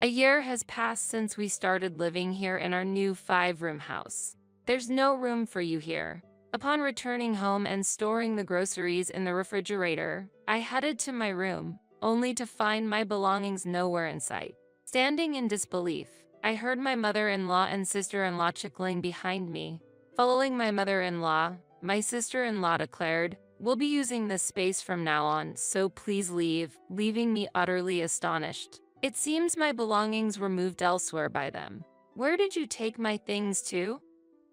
A year has passed since we started living here in our new 5-room house. There's no room for you here. Upon returning home and storing the groceries in the refrigerator, I headed to my room, only to find my belongings nowhere in sight. Standing in disbelief, I heard my mother-in-law and sister-in-law chuckling behind me. Following my mother-in-law, my sister-in-law declared, "We'll be using this space from now on, so please leave," leaving me utterly astonished. It seems my belongings were moved elsewhere by them. "Where did you take my things to?"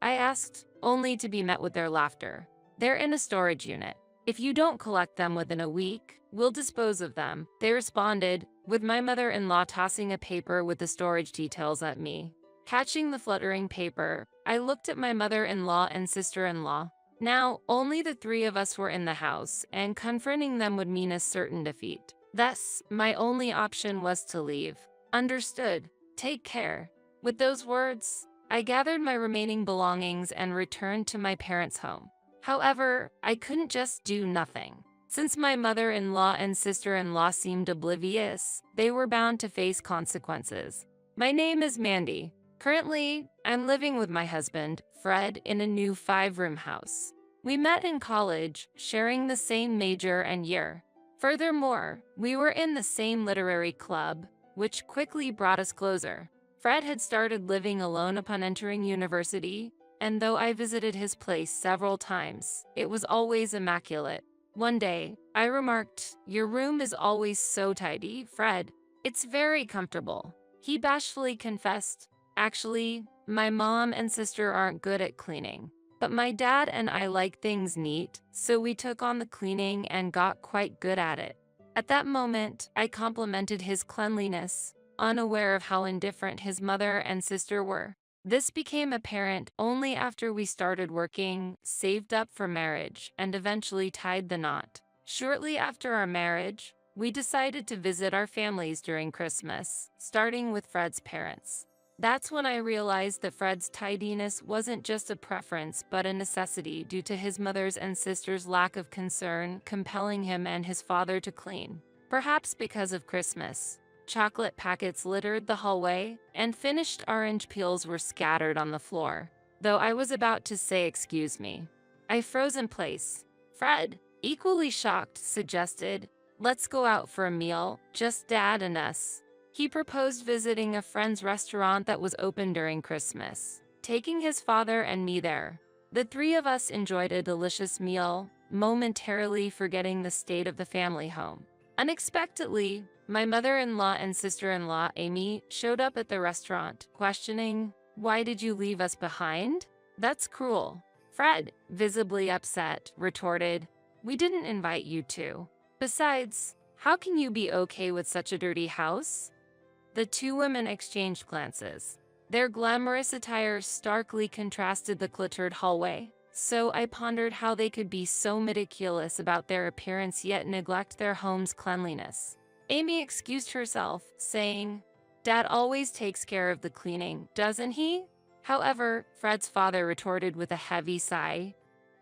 I asked, only to be met with their laughter. "They're in a storage unit. If you don't collect them within a week, we'll dispose of them," they responded, with my mother-in-law tossing a paper with the storage details at me. Catching the fluttering paper, I looked at my mother-in-law and sister-in-law. Now, only the three of us were in the house, and confronting them would mean a certain defeat. Thus, my only option was to leave. "Understood. Take care." With those words, I gathered my remaining belongings and returned to my parents' home. However, I couldn't just do nothing. Since my mother-in-law and sister-in-law seemed oblivious, they were bound to face consequences. My name is Mandy. Currently, I'm living with my husband, Fred, in a new 5-room house. We met in college, sharing the same major and year. Furthermore, we were in the same literary club, which quickly brought us closer. Fred had started living alone upon entering university, and though I visited his place several times, it was always immaculate. One day, I remarked, "Your room is always so tidy, Fred. It's very comfortable." He bashfully confessed, "Actually, my mom and sister aren't good at cleaning. But my dad and I like things neat, so we took on the cleaning and got quite good at it." At that moment, I complimented his cleanliness, unaware of how indifferent his mother and sister were. This became apparent only after we started working, saved up for marriage, and eventually tied the knot. Shortly after our marriage, we decided to visit our families during Christmas, starting with Fred's parents. That's when I realized that Fred's tidiness wasn't just a preference but a necessity due to his mother's and sister's lack of concern compelling him and his father to clean. Perhaps because of Christmas, chocolate packets littered the hallway, and finished orange peels were scattered on the floor. Though I was about to say "excuse me," I froze in place. Fred, equally shocked, suggested, "Let's go out for a meal, just Dad and us." He proposed visiting a friend's restaurant that was open during Christmas, taking his father and me there. The three of us enjoyed a delicious meal, momentarily forgetting the state of the family home. Unexpectedly, my mother-in-law and sister-in-law, Amy, showed up at the restaurant, questioning, "Why did you leave us behind?" "That's cruel." Fred, visibly upset, retorted, "We didn't invite you to. Besides, how can you be okay with such a dirty house?" The two women exchanged glances. Their glamorous attire starkly contrasted the cluttered hallway, so I pondered how they could be so meticulous about their appearance yet neglect their home's cleanliness. Amy excused herself, saying, "Dad always takes care of the cleaning, doesn't he?" However, Fred's father retorted with a heavy sigh,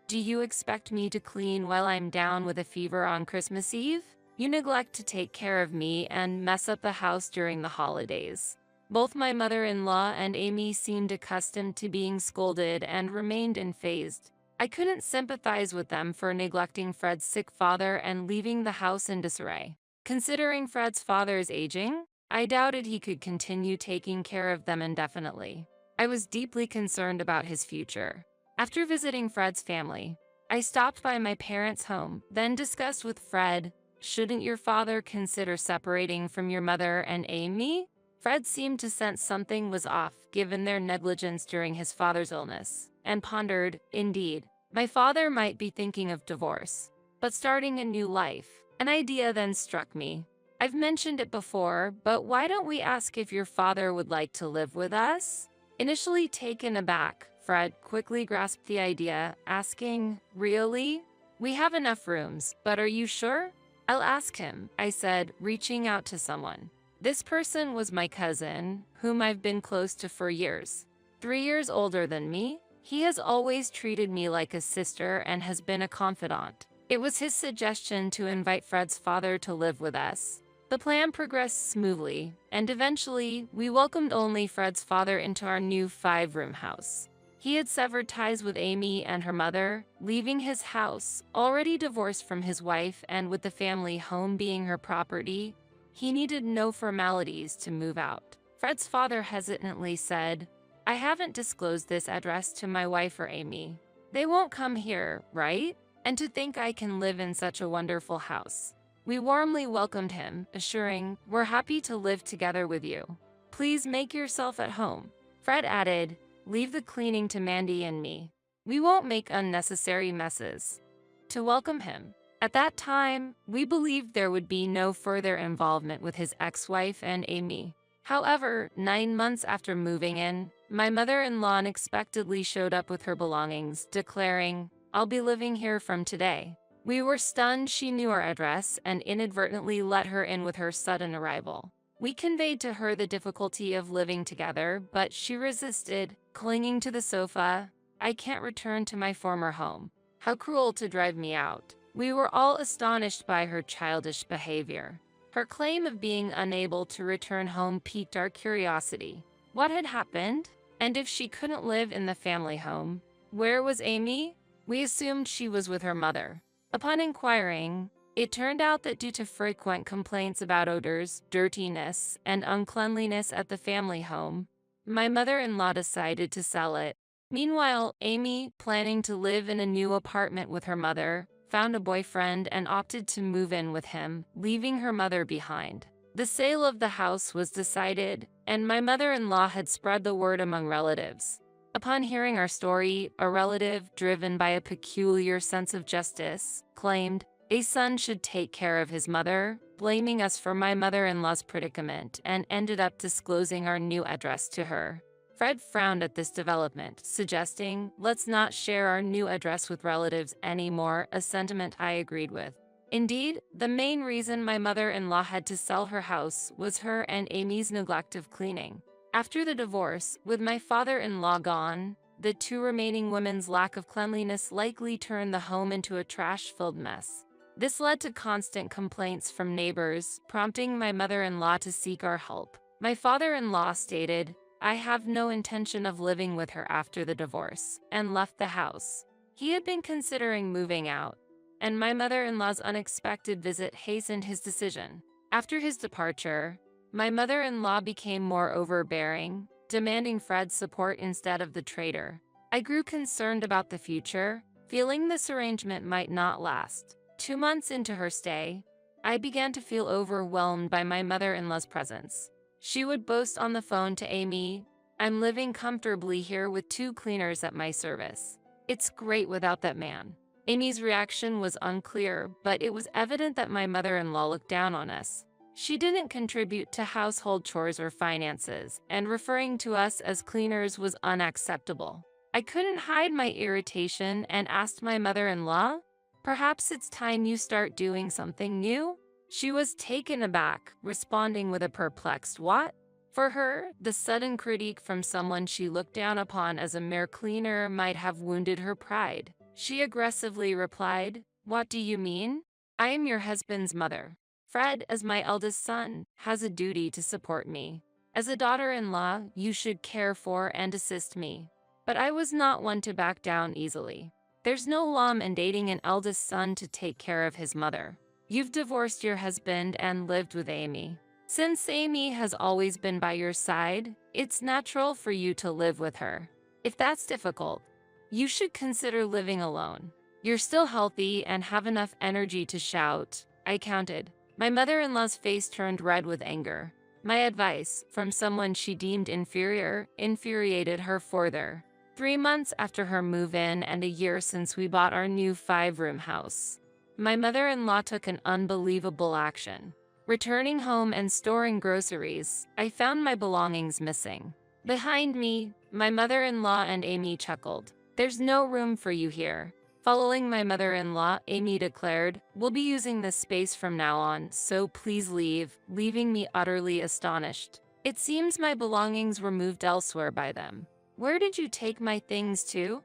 "Do you expect me to clean while I'm down with a fever on Christmas Eve? You neglect to take care of me and mess up the house during the holidays." Both my mother-in-law and Amy seemed accustomed to being scolded and remained unfazed. I couldn't sympathize with them for neglecting Fred's sick father and leaving the house in disarray. Considering Fred's father's aging, I doubted he could continue taking care of them indefinitely. I was deeply concerned about his future. After visiting Fred's family, I stopped by my parents' home, then discussed with Fred, "Shouldn't your father consider separating from your mother and Amy?" Fred seemed to sense something was off, given their negligence during his father's illness, and pondered, "Indeed, my father might be thinking of divorce, but starting a new life." An idea then struck me. "I've mentioned it before, but why don't we ask if your father would like to live with us?" Initially taken aback, Fred quickly grasped the idea, asking, "Really? We have enough rooms, but are you sure?" "I'll ask him," I said, reaching out to someone. This person was my cousin, whom I've been close to for years. 3 years older than me, he has always treated me like a sister and has been a confidant. It was his suggestion to invite Fred's father to live with us. The plan progressed smoothly, and eventually, we welcomed only Fred's father into our new 5-room house. He had severed ties with Amy and her mother, leaving his house, already divorced from his wife and with the family home being her property. He needed no formalities to move out. Fred's father hesitantly said, "I haven't disclosed this address to my wife or Amy. They won't come here, right? And to think I can live in such a wonderful house." We warmly welcomed him, assuring, "We're happy to live together with you. Please make yourself at home." Fred added, "Leave the cleaning to Mandy and me. We won't make unnecessary messes." To welcome him. At that time, we believed there would be no further involvement with his ex-wife and Amy. However, 9 months after moving in, my mother-in-law unexpectedly showed up with her belongings, declaring, "I'll be living here from today." We were stunned she knew our address and inadvertently let her in with her sudden arrival. We conveyed to her the difficulty of living together, but she resisted, clinging to the sofa. "I can't return to my former home. How cruel to drive me out." We were all astonished by her childish behavior. Her claim of being unable to return home piqued our curiosity. What had happened? And if she couldn't live in the family home, where was Amy? We assumed she was with her mother. Upon inquiring, it turned out that due to frequent complaints about odors, dirtiness, and uncleanliness at the family home, my mother-in-law decided to sell it. Meanwhile, Amy, planning to live in a new apartment with her mother, found a boyfriend and opted to move in with him, leaving her mother behind. The sale of the house was decided, and my mother-in-law had spread the word among relatives. Upon hearing our story, a relative, driven by a peculiar sense of justice, claimed a son should take care of his mother, blaming us for my mother-in-law's predicament, and ended up disclosing our new address to her. Fred frowned at this development, suggesting, "Let's not share our new address with relatives anymore," a sentiment I agreed with. Indeed, the main reason my mother-in-law had to sell her house was her and Amy's neglect of cleaning. After the divorce, with my father-in-law gone, the two remaining women's lack of cleanliness likely turned the home into a trash-filled mess. This led to constant complaints from neighbors, prompting my mother-in-law to seek our help. My father-in-law stated, "I have no intention of living with her after the divorce," and left the house. He had been considering moving out, and my mother-in-law's unexpected visit hastened his decision. After his departure, my mother-in-law became more overbearing, demanding Fred's support instead of the traitor. I grew concerned about the future, feeling this arrangement might not last. 2 months into her stay, I began to feel overwhelmed by my mother-in-law's presence. She would boast on the phone to Amy, "I'm living comfortably here with 2 cleaners at my service. It's great without that man." Amy's reaction was unclear, but it was evident that my mother-in-law looked down on us. She didn't contribute to household chores or finances, and referring to us as cleaners was unacceptable. I couldn't hide my irritation and asked my mother-in-law, "Perhaps it's time you start doing something new?" She was taken aback, responding with a perplexed "What?" For her, the sudden critique from someone she looked down upon as a mere cleaner might have wounded her pride. She aggressively replied, "What do you mean? I am your husband's mother. Fred, as my eldest son, has a duty to support me. As a daughter-in-law, you should care for and assist me." But I was not one to back down easily. There's no law mandating an eldest son to take care of his mother. You've divorced your husband and lived with Amy. Since Amy has always been by your side, it's natural for you to live with her. If that's difficult, you should consider living alone. You're still healthy and have enough energy to shout, I counted. My mother-in-law's face turned red with anger. My advice, from someone she deemed inferior, infuriated her further. 3 months after her move-in and a year since we bought our new 5-room house, my mother-in-law took an unbelievable action. Returning home and storing groceries, I found my belongings missing. Behind me, my mother-in-law and Amy chuckled. "There's no room for you here." Following my mother-in-law, Amy declared, "We'll be using this space from now on, so please leave," leaving me utterly astonished. It seems my belongings were moved elsewhere by them. "Where did you take my things to?"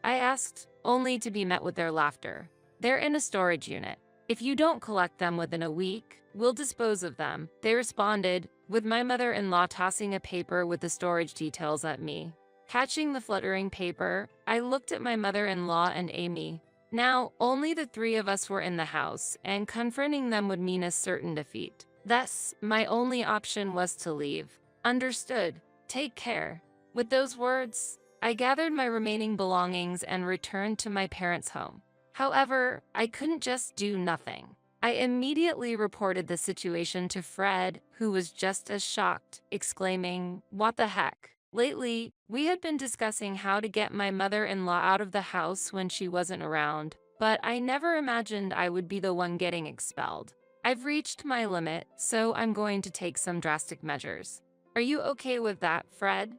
I asked, only to be met with their laughter. "They're in a storage unit. If you don't collect them within a week, we'll dispose of them," they responded, with my mother-in-law tossing a paper with the storage details at me. Catching the fluttering paper, I looked at my mother-in-law and Amy. Now, only the three of us were in the house, and confronting them would mean a certain defeat. Thus, my only option was to leave. "Understood. Take care." With those words, I gathered my remaining belongings and returned to my parents' home. However, I couldn't just do nothing. I immediately reported the situation to Fred, who was just as shocked, exclaiming, "What the heck?" Lately, we had been discussing how to get my mother-in-law out of the house when she wasn't around, but I never imagined I would be the one getting expelled. "I've reached my limit, so I'm going to take some drastic measures." "Are you okay with that, Fred?"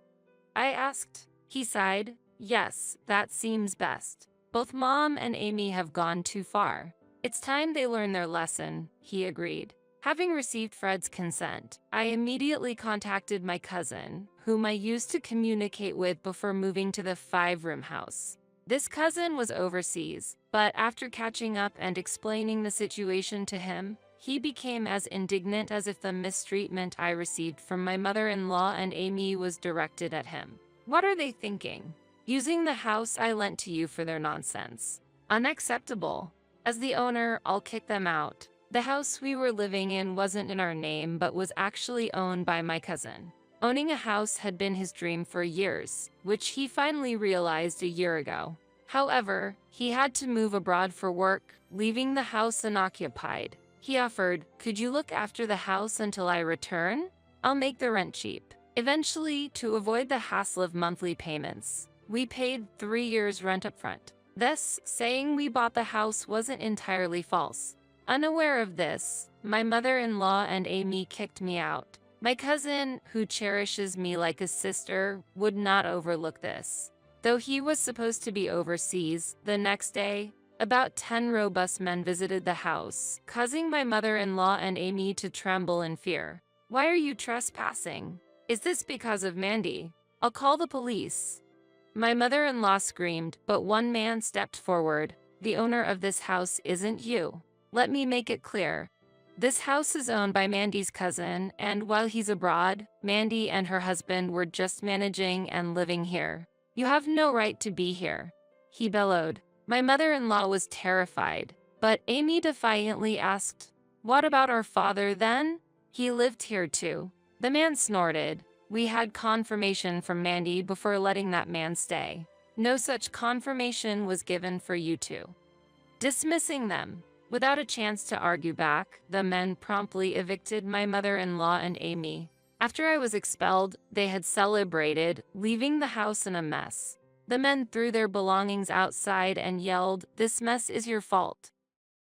I asked. He sighed. "Yes, that seems best. Both Mom and Amy have gone too far. It's time they learn their lesson," he agreed. Having received Fred's consent, I immediately contacted my cousin, whom I used to communicate with before moving to the five-room house. This cousin was overseas, but after catching up and explaining the situation to him, he became as indignant as if the mistreatment I received from my mother-in-law and Amy was directed at him. "What are they thinking? Using the house I lent to you for their nonsense. Unacceptable. As the owner, I'll kick them out." The house we were living in wasn't in our name but was actually owned by my cousin. Owning a house had been his dream for years, which he finally realized a year ago. However, he had to move abroad for work, leaving the house unoccupied. He offered, "Could you look after the house until I return? I'll make the rent cheap." Eventually, to avoid the hassle of monthly payments, we paid 3 years' rent up front. Thus, saying we bought the house wasn't entirely false. Unaware of this, my mother-in-law and Amy kicked me out. My cousin, who cherishes me like a sister, would not overlook this. Though he was supposed to be overseas, the next day, about 10 robust men visited the house, causing my mother-in-law and Amy to tremble in fear. "Why are you trespassing? Is this because of Mandy? I'll call the police." My mother-in-law screamed, but one man stepped forward. "The owner of this house isn't you. Let me make it clear. This house is owned by Mandy's cousin, and while he's abroad, Mandy and her husband were just managing and living here. You have no right to be here," he bellowed. My mother-in-law was terrified, but Amy defiantly asked, "What about our father then? He lived here too." The man snorted. "We had confirmation from Mandy before letting that man stay. No such confirmation was given for you two." Dismissing them, without a chance to argue back, the men promptly evicted my mother-in-law and Amy. After I was expelled, they had celebrated, leaving the house in a mess. The men threw their belongings outside and yelled, "This mess is your fault,"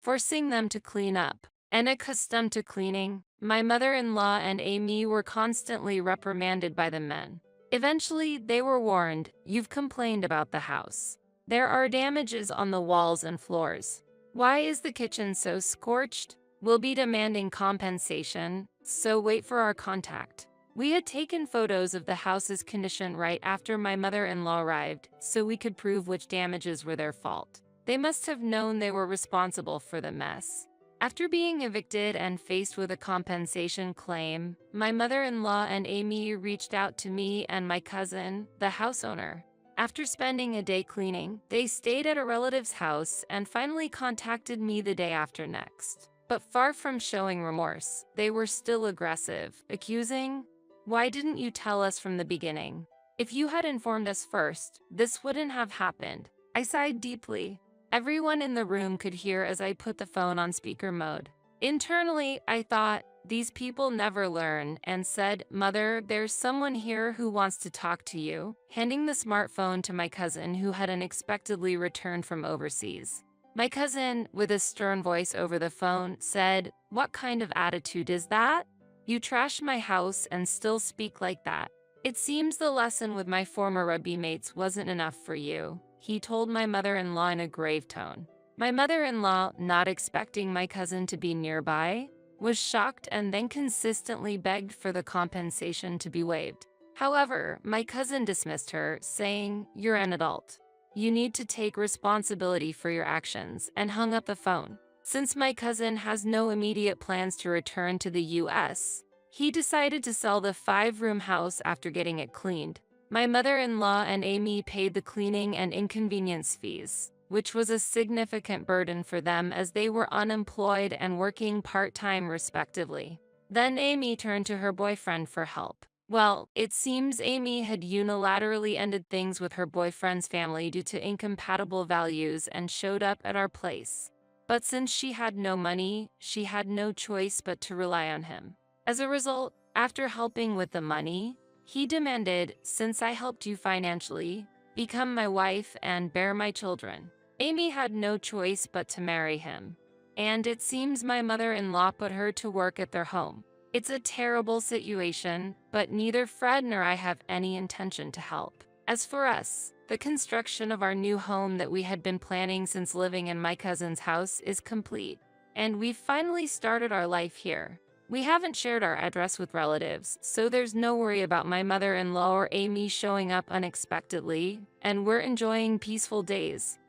forcing them to clean up. Unaccustomed to cleaning, my mother-in-law and Amy were constantly reprimanded by the men. Eventually, they were warned, "You've complained about the house. There are damages on the walls and floors. Why is the kitchen so scorched? We'll be demanding compensation, so wait for our contact." We had taken photos of the house's condition right after my mother-in-law arrived, so we could prove which damages were their fault. They must have known they were responsible for the mess. After being evicted and faced with a compensation claim, my mother-in-law and Amy reached out to me and my cousin, the house owner. After spending a day cleaning, they stayed at a relative's house and finally contacted me the day after next. But far from showing remorse, they were still aggressive, accusing, "Why didn't you tell us from the beginning? If you had informed us first, this wouldn't have happened." I sighed deeply. Everyone in the room could hear as I put the phone on speaker mode. Internally, I thought, these people never learn, and said, "Mother, there's someone here who wants to talk to you," handing the smartphone to my cousin who had unexpectedly returned from overseas. My cousin, with a stern voice over the phone, said, "What kind of attitude is that? You trash my house and still speak like that. It seems the lesson with my former rugby mates wasn't enough for you," he told my mother-in-law in a grave tone. My mother-in-law, not expecting my cousin to be nearby, was shocked and then consistently begged for the compensation to be waived. However, my cousin dismissed her, saying, "You're an adult. You need to take responsibility for your actions," and hung up the phone. Since my cousin has no immediate plans to return to the US, he decided to sell the 5-room house after getting it cleaned. My mother-in-law and Amy paid the cleaning and inconvenience fees, which was a significant burden for them as they were unemployed and working part-time respectively. Then Amy turned to her boyfriend for help. Well, it seems Amy had unilaterally ended things with her boyfriend's family due to incompatible values and showed up at our place. But since she had no money, she had no choice but to rely on him. As a result, after helping with the money, he demanded, "Since I helped you financially, become my wife and bear my children." Amy had no choice but to marry him. And it seems my mother-in-law put her to work at their home. It's a terrible situation, but neither Fred nor I have any intention to help. As for us, the construction of our new home that we had been planning since living in my cousin's house is complete, and we've finally started our life here. We haven't shared our address with relatives, so there's no worry about my mother-in-law or Amy showing up unexpectedly, and we're enjoying peaceful days.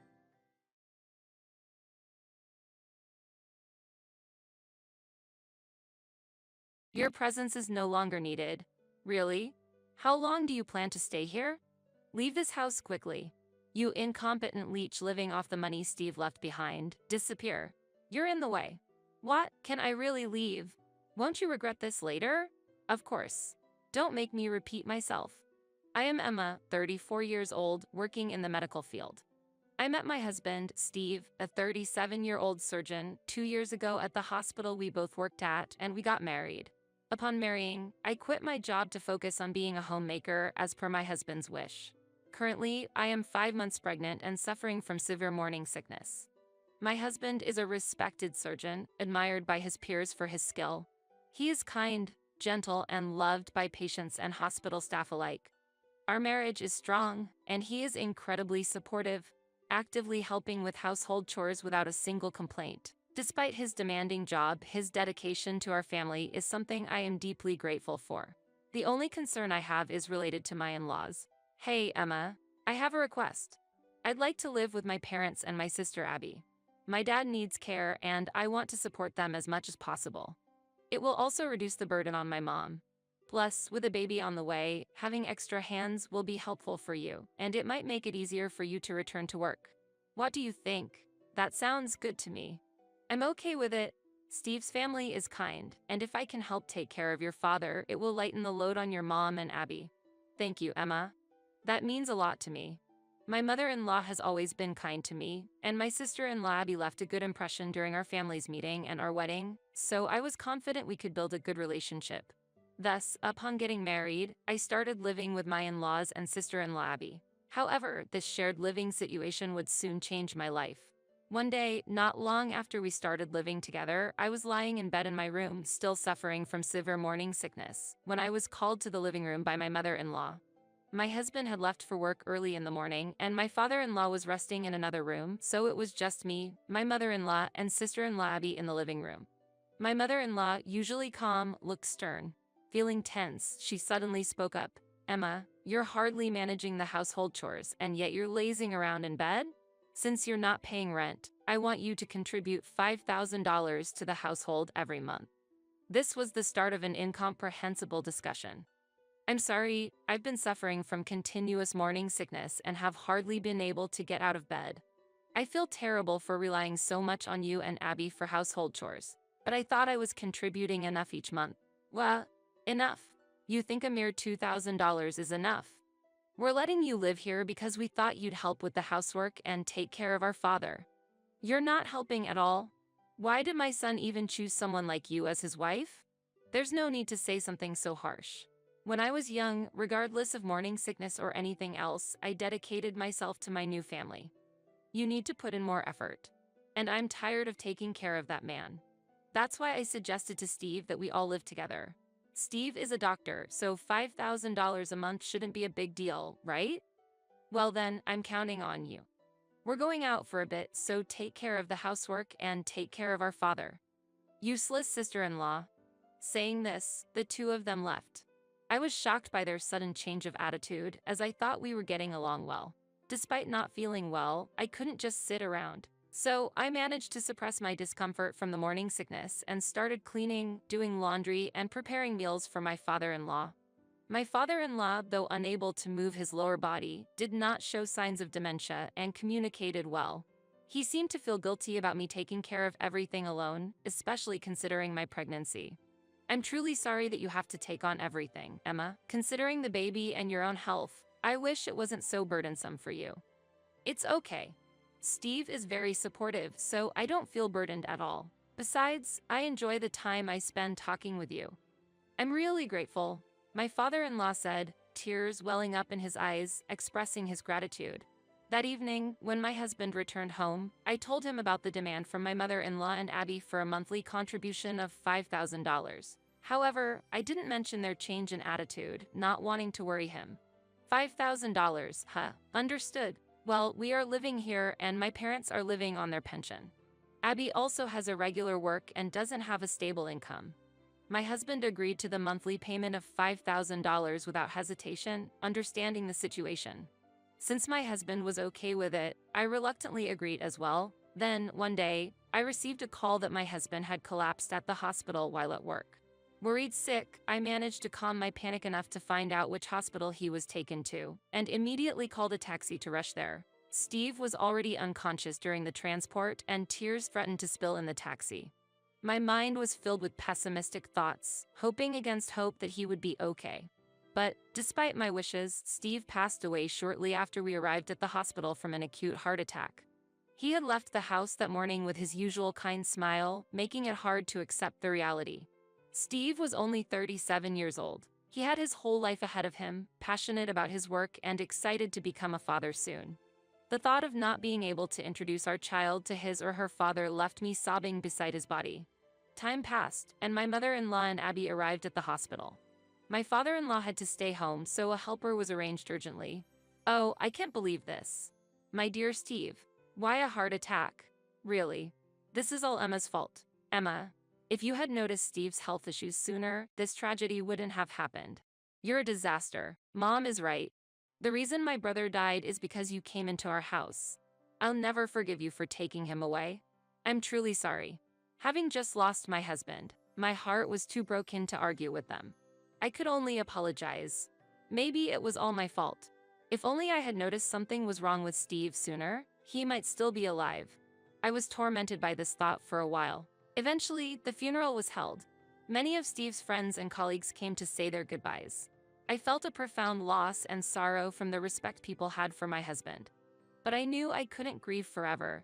Your presence is no longer needed. Really? How long do you plan to stay here? Leave this house quickly. You incompetent leech living off the money Steve left behind. Disappear. You're in the way. What? Can I really leave? Won't you regret this later? Of course. Don't make me repeat myself. I am Emma, 34 years old, working in the medical field. I met my husband, Steve, a 37-year-old surgeon, 2 years ago at the hospital we both worked at, and we got married. Upon marrying, I quit my job to focus on being a homemaker as per my husband's wish. Currently, I am 5 months pregnant and suffering from severe morning sickness. My husband is a respected surgeon, admired by his peers for his skill. He is kind, gentle, and loved by patients and hospital staff alike. Our marriage is strong, and he is incredibly supportive, actively helping with household chores without a single complaint. Despite his demanding job, his dedication to our family is something I am deeply grateful for. The only concern I have is related to my in-laws. Hey, Emma, I have a request. I'd like to live with my parents and my sister Abby. My dad needs care, and I want to support them as much as possible. It will also reduce the burden on my mom. Plus, with a baby on the way, having extra hands will be helpful for you, and it might make it easier for you to return to work. What do you think? That sounds good to me. I'm okay with it. Steve's family is kind, and if I can help take care of your father, it will lighten the load on your mom and Abby. Thank you, Emma. That means a lot to me. My mother-in-law has always been kind to me, and my sister-in-law Abby left a good impression during our family's meeting and our wedding, so I was confident we could build a good relationship. Thus, upon getting married, I started living with my in-laws and sister-in-law Abby. However, this shared living situation would soon change my life. One day, not long after we started living together, I was lying in bed in my room, still suffering from severe morning sickness, when I was called to the living room by my mother-in-law. My husband had left for work early in the morning, and my father-in-law was resting in another room, so it was just me, my mother-in-law, and sister-in-law Abby in the living room. My mother-in-law, usually calm, looked stern. Feeling tense, she suddenly spoke up. Emma, you're hardly managing the household chores, and yet you're lazing around in bed? Since you're not paying rent, I want you to contribute $5,000 to the household every month. This was the start of an incomprehensible discussion. I'm sorry, I've been suffering from continuous morning sickness and have hardly been able to get out of bed. I feel terrible for relying so much on you and Abby for household chores, but I thought I was contributing enough each month. Well, enough. You think a mere $2,000 is enough? We're letting you live here because we thought you'd help with the housework and take care of our father. You're not helping at all. Why did my son even choose someone like you as his wife? There's no need to say something so harsh. When I was young, regardless of morning sickness or anything else, I dedicated myself to my new family. You need to put in more effort. And I'm tired of taking care of that man. That's why I suggested to Steve that we all live together. Steve is a doctor, so $5,000 a month shouldn't be a big deal, right? Well then, I'm counting on you. We're going out for a bit, so take care of the housework and take care of our father. Useless sister-in-law. Saying this, the two of them left. I was shocked by their sudden change of attitude, as I thought we were getting along well. Despite not feeling well, I couldn't just sit around. So I managed to suppress my discomfort from the morning sickness and started cleaning, doing laundry, and preparing meals for my father-in-law. My father-in-law, though unable to move his lower body, did not show signs of dementia and communicated well. He seemed to feel guilty about me taking care of everything alone, especially considering my pregnancy. I'm truly sorry that you have to take on everything, Emma. Considering the baby and your own health, I wish it wasn't so burdensome for you. It's okay. Steve is very supportive, so I don't feel burdened at all. Besides, I enjoy the time I spend talking with you. I'm really grateful, my father-in-law said, tears welling up in his eyes, expressing his gratitude. That evening, when my husband returned home, I told him about the demand from my mother-in-law and Abby for a monthly contribution of $5,000. However, I didn't mention their change in attitude, not wanting to worry him. $5,000, huh? Understood. Well, we are living here and my parents are living on their pension. Abby also has a regular work and doesn't have a stable income. My husband agreed to the monthly payment of $5,000 without hesitation, understanding the situation. Since my husband was okay with it, I reluctantly agreed as well. Then, one day, I received a call that my husband had collapsed at the hospital while at work. Worried sick, I managed to calm my panic enough to find out which hospital he was taken to, and immediately called a taxi to rush there. Steve was already unconscious during the transport, and tears threatened to spill in the taxi. My mind was filled with pessimistic thoughts, hoping against hope that he would be okay. But, despite my wishes, Steve passed away shortly after we arrived at the hospital from an acute heart attack. He had left the house that morning with his usual kind smile, making it hard to accept the reality. Steve was only 37 years old. He had his whole life ahead of him, passionate about his work and excited to become a father soon. The thought of not being able to introduce our child to his or her father left me sobbing beside his body. Time passed, and my mother-in-law and Abby arrived at the hospital. My father-in-law had to stay home, so a helper was arranged urgently. Oh, I can't believe this. My dear Steve, why a heart attack? Really? This is all Emma's fault. Emma, if you had noticed Steve's health issues sooner, this tragedy wouldn't have happened. You're a disaster. Mom is right. The reason my brother died is because you came into our house. I'll never forgive you for taking him away. I'm truly sorry. Having just lost my husband, my heart was too broken to argue with them. I could only apologize. Maybe it was all my fault. If only I had noticed something was wrong with Steve sooner, he might still be alive. I was tormented by this thought for a while. Eventually, the funeral was held. Many of Steve's friends and colleagues came to say their goodbyes. I felt a profound loss and sorrow from the respect people had for my husband. But I knew I couldn't grieve forever.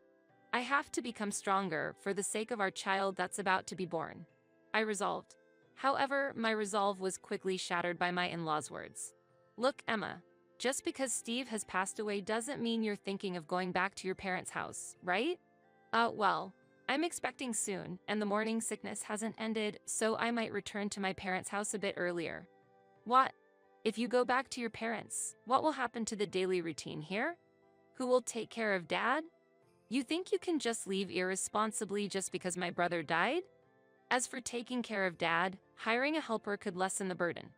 I have to become stronger for the sake of our child that's about to be born. I resolved. However, my resolve was quickly shattered by my in-laws' words. Look, Emma, just because Steve has passed away doesn't mean you're thinking of going back to your parents' house, right? Well, I'm expecting soon, and the morning sickness hasn't ended, so I might return to my parents' house a bit earlier. What? If you go back to your parents, what will happen to the daily routine here? Who will take care of Dad? You think you can just leave irresponsibly just because my brother died? As for taking care of Dad, hiring a helper could lessen the burden.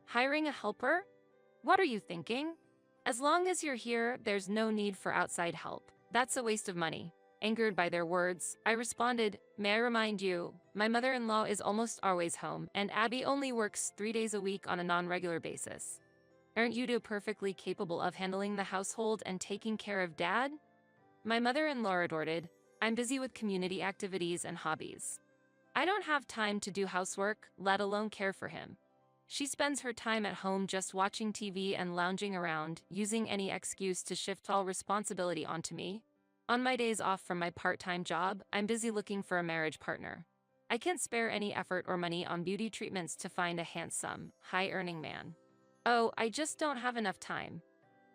Hiring a helper? What are you thinking? As long as you're here, there's no need for outside help. That's a waste of money. Angered by their words, I responded, may I remind you, my mother-in-law is almost always home, and Abby only works 3 days a week on a non-regular basis. Aren't you two perfectly capable of handling the household and taking care of Dad? My mother-in-law retorted, I'm busy with community activities and hobbies. I don't have time to do housework, let alone care for him. She spends her time at home just watching TV and lounging around, using any excuse to shift all responsibility onto me. On my days off from my part-time job, I'm busy looking for a marriage partner. I can't spare any effort or money on beauty treatments to find a handsome, high-earning man. Oh, I just don't have enough time.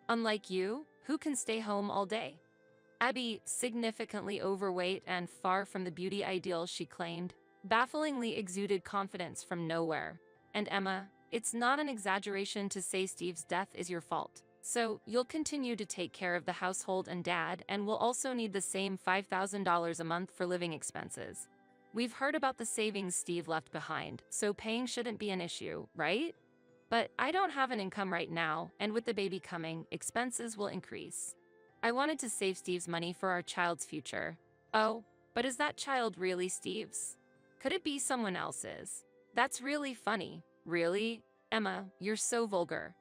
Unlike you, who can stay home all day? Abby, significantly overweight and far from the beauty ideal she claimed, bafflingly exuded confidence from nowhere. And Emma, it's not an exaggeration to say Steve's death is your fault. So, you'll continue to take care of the household and Dad, and will also need the same $5,000 a month for living expenses. We've heard about the savings Steve left behind, so paying shouldn't be an issue, right? But I don't have an income right now, and with the baby coming, expenses will increase. I wanted to save Steve's money for our child's future. Oh, but is that child really Steve's? Could it be someone else's? That's really funny. Really? Emma, you're so vulgar.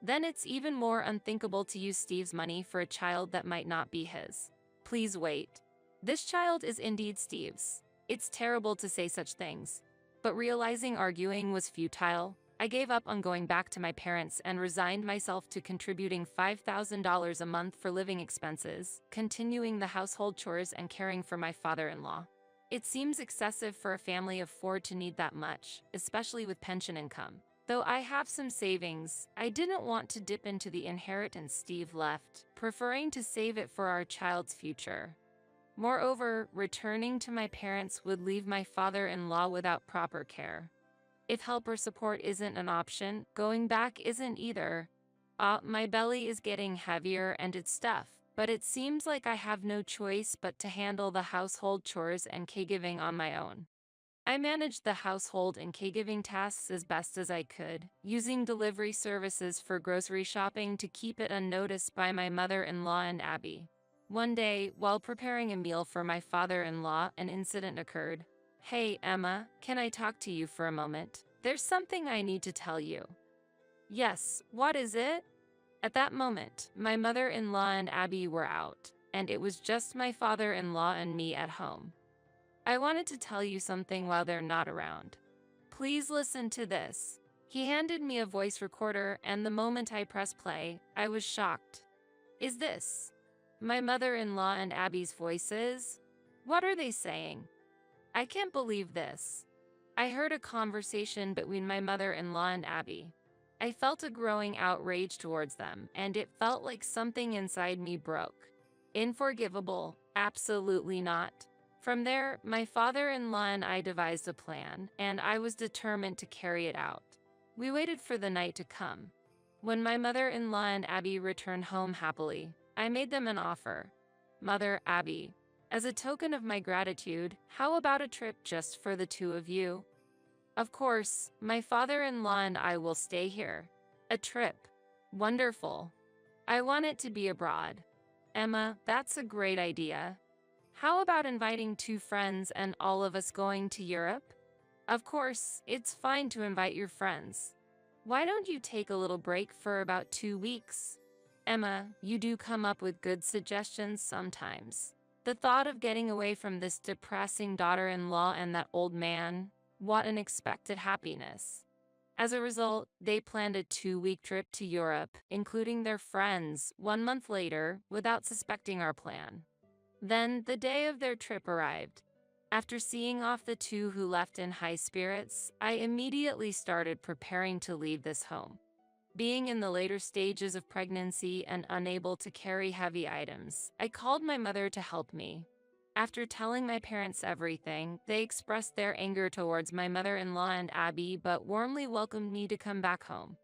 Then it's even more unthinkable to use Steve's money for a child that might not be his. Please wait. This child is indeed Steve's. It's terrible to say such things. But realizing arguing was futile, I gave up on going back to my parents and resigned myself to contributing $5,000 a month for living expenses, continuing the household chores and caring for my father-in-law. It seems excessive for a family of four to need that much, especially with pension income. Though I have some savings, I didn't want to dip into the inheritance Steve left, preferring to save it for our child's future. Moreover, returning to my parents would leave my father-in-law without proper care. If help or support isn't an option, going back isn't either. My belly is getting heavier and it's stuff, but it seems like I have no choice but to handle the household chores and caregiving on my own. I managed the household and caregiving tasks as best as I could, using delivery services for grocery shopping to keep it unnoticed by my mother-in-law and Abby. One day, while preparing a meal for my father-in-law, an incident occurred. "Hey, Emma, can I talk to you for a moment? There's something I need to tell you." "Yes, what is it?" At that moment, my mother-in-law and Abby were out, and it was just my father-in-law and me at home. "I wanted to tell you something while they're not around. Please listen to this." He handed me a voice recorder, and the moment I pressed play, I was shocked. Is this my mother-in-law and Abby's voices? What are they saying? I can't believe this. I heard a conversation between my mother-in-law and Abby. I felt a growing outrage towards them, and it felt like something inside me broke. Unforgivable, absolutely not. From there, my father-in-law and I devised a plan, and I was determined to carry it out. We waited for the night to come. When my mother-in-law and Abby returned home happily, I made them an offer. "Mother, Abby, as a token of my gratitude, how about a trip just for the two of you?" "Of course, my father-in-law and I will stay here." "A trip. Wonderful. I want it to be abroad." "Emma, that's a great idea. How about inviting two friends and all of us going to Europe?" "Of course, it's fine to invite your friends. Why don't you take a little break for about 2 weeks?" "Emma, you do come up with good suggestions sometimes. The thought of getting away from this depressing daughter-in-law and that old man, what an unexpected happiness." As a result, they planned a 2-week trip to Europe, including their friends, 1 month later, without suspecting our plan. Then, the day of their trip arrived. After seeing off the two who left in high spirits, I immediately started preparing to leave this home. Being in the later stages of pregnancy and unable to carry heavy items, I called my mother to help me. After telling my parents everything, they expressed their anger towards my mother-in-law and Abby but warmly welcomed me to come back home.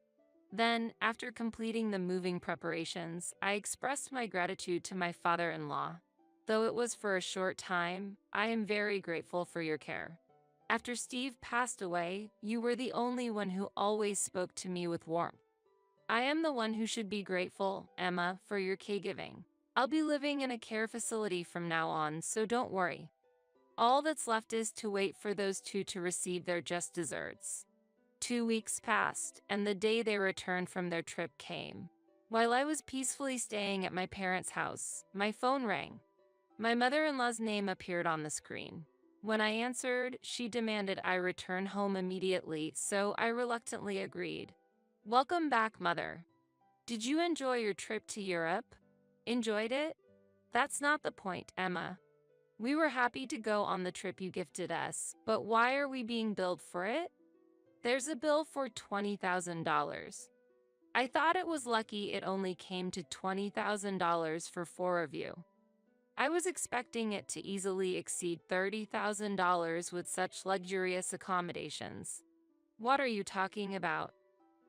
Then, after completing the moving preparations, I expressed my gratitude to my father-in-law. "Though it was for a short time, I am very grateful for your care. After Steve passed away, you were the only one who always spoke to me with warmth. I am the one who should be grateful, Emma, for your caregiving. I'll be living in a care facility from now on, so don't worry. All that's left is to wait for those two to receive their just desserts." 2 weeks passed, and the day they returned from their trip came. While I was peacefully staying at my parents' house, my phone rang. My mother-in-law's name appeared on the screen. When I answered, she demanded I return home immediately, so I reluctantly agreed. "Welcome back, Mother. Did you enjoy your trip to Europe?" "Enjoyed it? That's not the point, Emma. We were happy to go on the trip you gifted us, but why are we being billed for it? There's a bill for $20,000. I thought it was lucky it only came to $20,000 for 4 of you. I was expecting it to easily exceed $30,000 with such luxurious accommodations." "What are you talking about?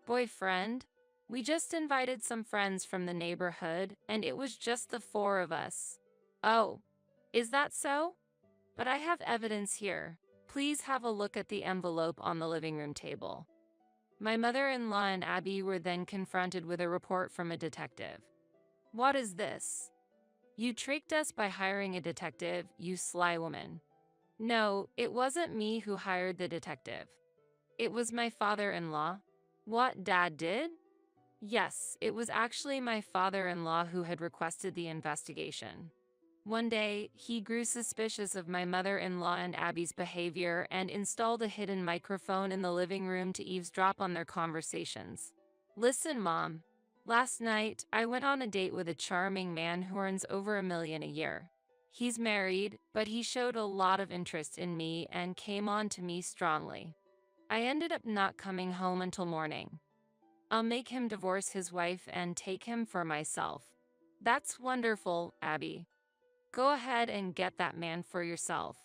Boyfriend? We just invited some friends from the neighborhood, and it was just the 4 of us." "Oh, is that so? But I have evidence here. Please have a look at the envelope on the living room table." My mother-in-law and Abby were then confronted with a report from a detective. "What is this?" You tricked us by hiring a detective, you sly woman. No, it wasn't me who hired the detective. It was my father-in-law. What Dad did? Yes, it was actually my father-in-law who had requested the investigation. One day, he grew suspicious of my mother-in-law and Abby's behavior and installed a hidden microphone in the living room to eavesdrop on their conversations. Listen, Mom. Last night, I went on a date with a charming man who earns over $1 million a year. He's married, but he showed a lot of interest in me and came on to me strongly. I ended up not coming home until morning. I'll make him divorce his wife and take him for myself. That's wonderful, Abby. Go ahead and get that man for yourself.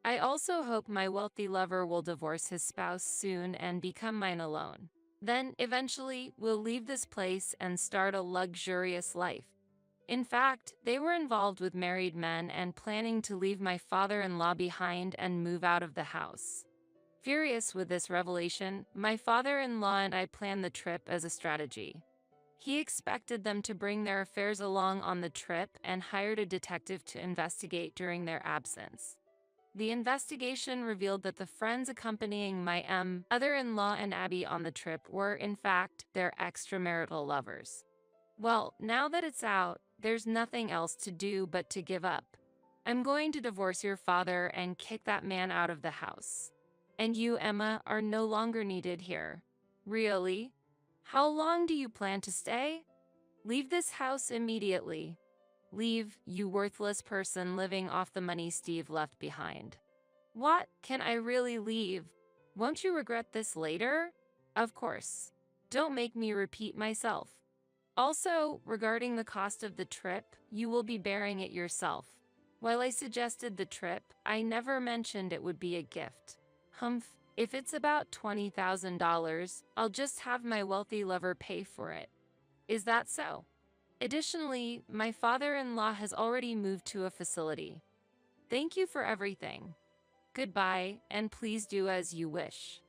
I also hope my wealthy lover will divorce his spouse soon and become mine alone. Then, eventually, we'll leave this place and start a luxurious life. In fact, they were involved with married men and planning to leave my father-in-law behind and move out of the house. Furious with this revelation, my father-in-law and I planned the trip as a strategy. He expected them to bring their affairs along on the trip and hired a detective to investigate during their absence. The investigation revealed that the friends accompanying my mother-in-law and Abby on the trip were, in fact, their extramarital lovers. Well, now that it's out, there's nothing else to do but to give up. I'm going to divorce your father and kick that man out of the house. And you, Emma, are no longer needed here. Really? How long do you plan to stay? Leave this house immediately. Leave, you worthless person living off the money Steve left behind. What? Can I really leave? Won't you regret this later? Of course. Don't make me repeat myself. Also, regarding the cost of the trip, you will be bearing it yourself. While I suggested the trip, I never mentioned it would be a gift. Humph, if it's about $20,000, I'll just have my wealthy lover pay for it. Is that so? Additionally, my father-in-law has already moved to a facility. Thank you for everything. Goodbye, and please do as you wish.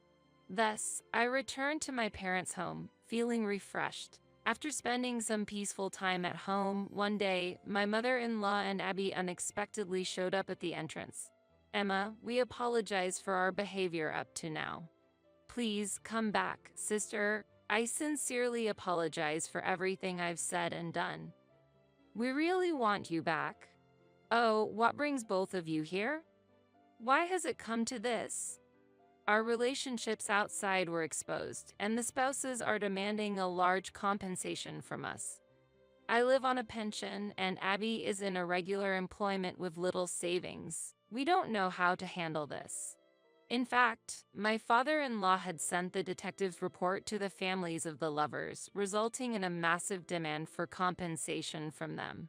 Thus, I returned to my parents' home, feeling refreshed. After spending some peaceful time at home, one day, my mother-in-law and Abby unexpectedly showed up at the entrance. Emma, we apologize for our behavior up to now. Please come back, sister. I sincerely apologize for everything I've said and done. We really want you back. Oh, what brings both of you here? Why has it come to this? Our relationships outside were exposed, and the spouses are demanding a large compensation from us. I live on a pension, and Abby is in irregular employment with little savings. We don't know how to handle this. In fact, my father-in-law had sent the detective's report to the families of the lovers, resulting in a massive demand for compensation from them.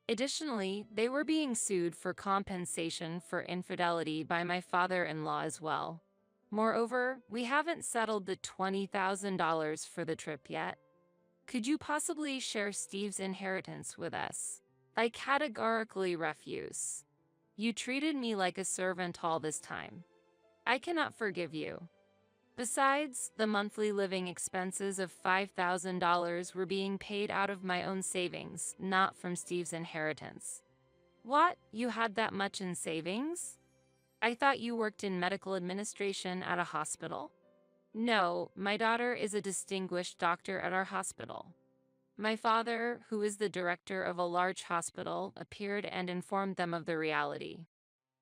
Additionally, they were being sued for compensation for infidelity by my father-in-law as well. Moreover, we haven't settled the $20,000 for the trip yet. Could you possibly share Steve's inheritance with us? I categorically refuse. You treated me like a servant all this time. I cannot forgive you. Besides, the monthly living expenses of $5,000 were being paid out of my own savings, not from Steve's inheritance. What? You had that much in savings? I thought you worked in medical administration at a hospital. No, my daughter is a distinguished doctor at our hospital. My father, who is the director of a large hospital, appeared and informed them of the reality.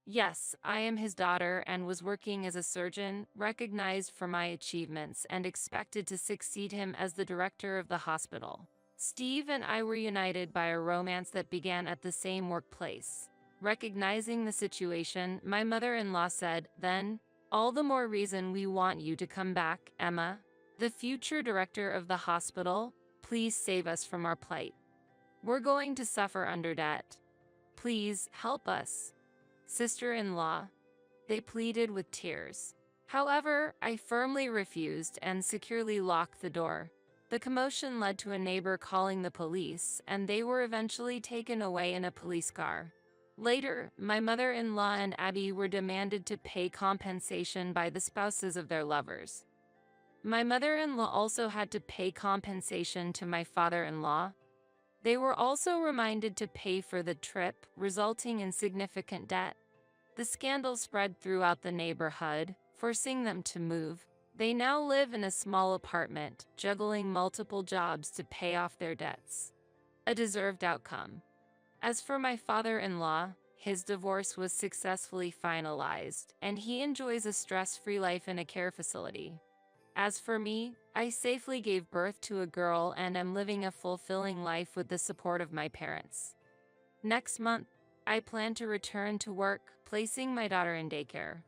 Yes, I am his daughter and was working as a surgeon, recognized for my achievements and expected to succeed him as the director of the hospital. Steve and I were united by a romance that began at the same workplace. Recognizing the situation, my mother-in-law said, "Then, all the more reason we want you to come back, Emma. The future director of the hospital, please save us from our plight. We're going to suffer under debt. Please help us." Sister-in-law, they pleaded with tears. However, I firmly refused and securely locked the door. The commotion led to a neighbor calling the police, and they were eventually taken away in a police car. Later, my mother-in-law and Abby were demanded to pay compensation by the spouses of their lovers. My mother-in-law also had to pay compensation to my father-in-law. They were also reminded to pay for the trip, resulting in significant debt. The scandal spread throughout the neighborhood, forcing them to move. They now live in a small apartment, juggling multiple jobs to pay off their debts. A deserved outcome. As for my father-in-law, his divorce was successfully finalized, and he enjoys a stress-free life in a care facility. As for me, I safely gave birth to a girl and am living a fulfilling life with the support of my parents. Next month, I plan to return to work, placing my daughter in daycare.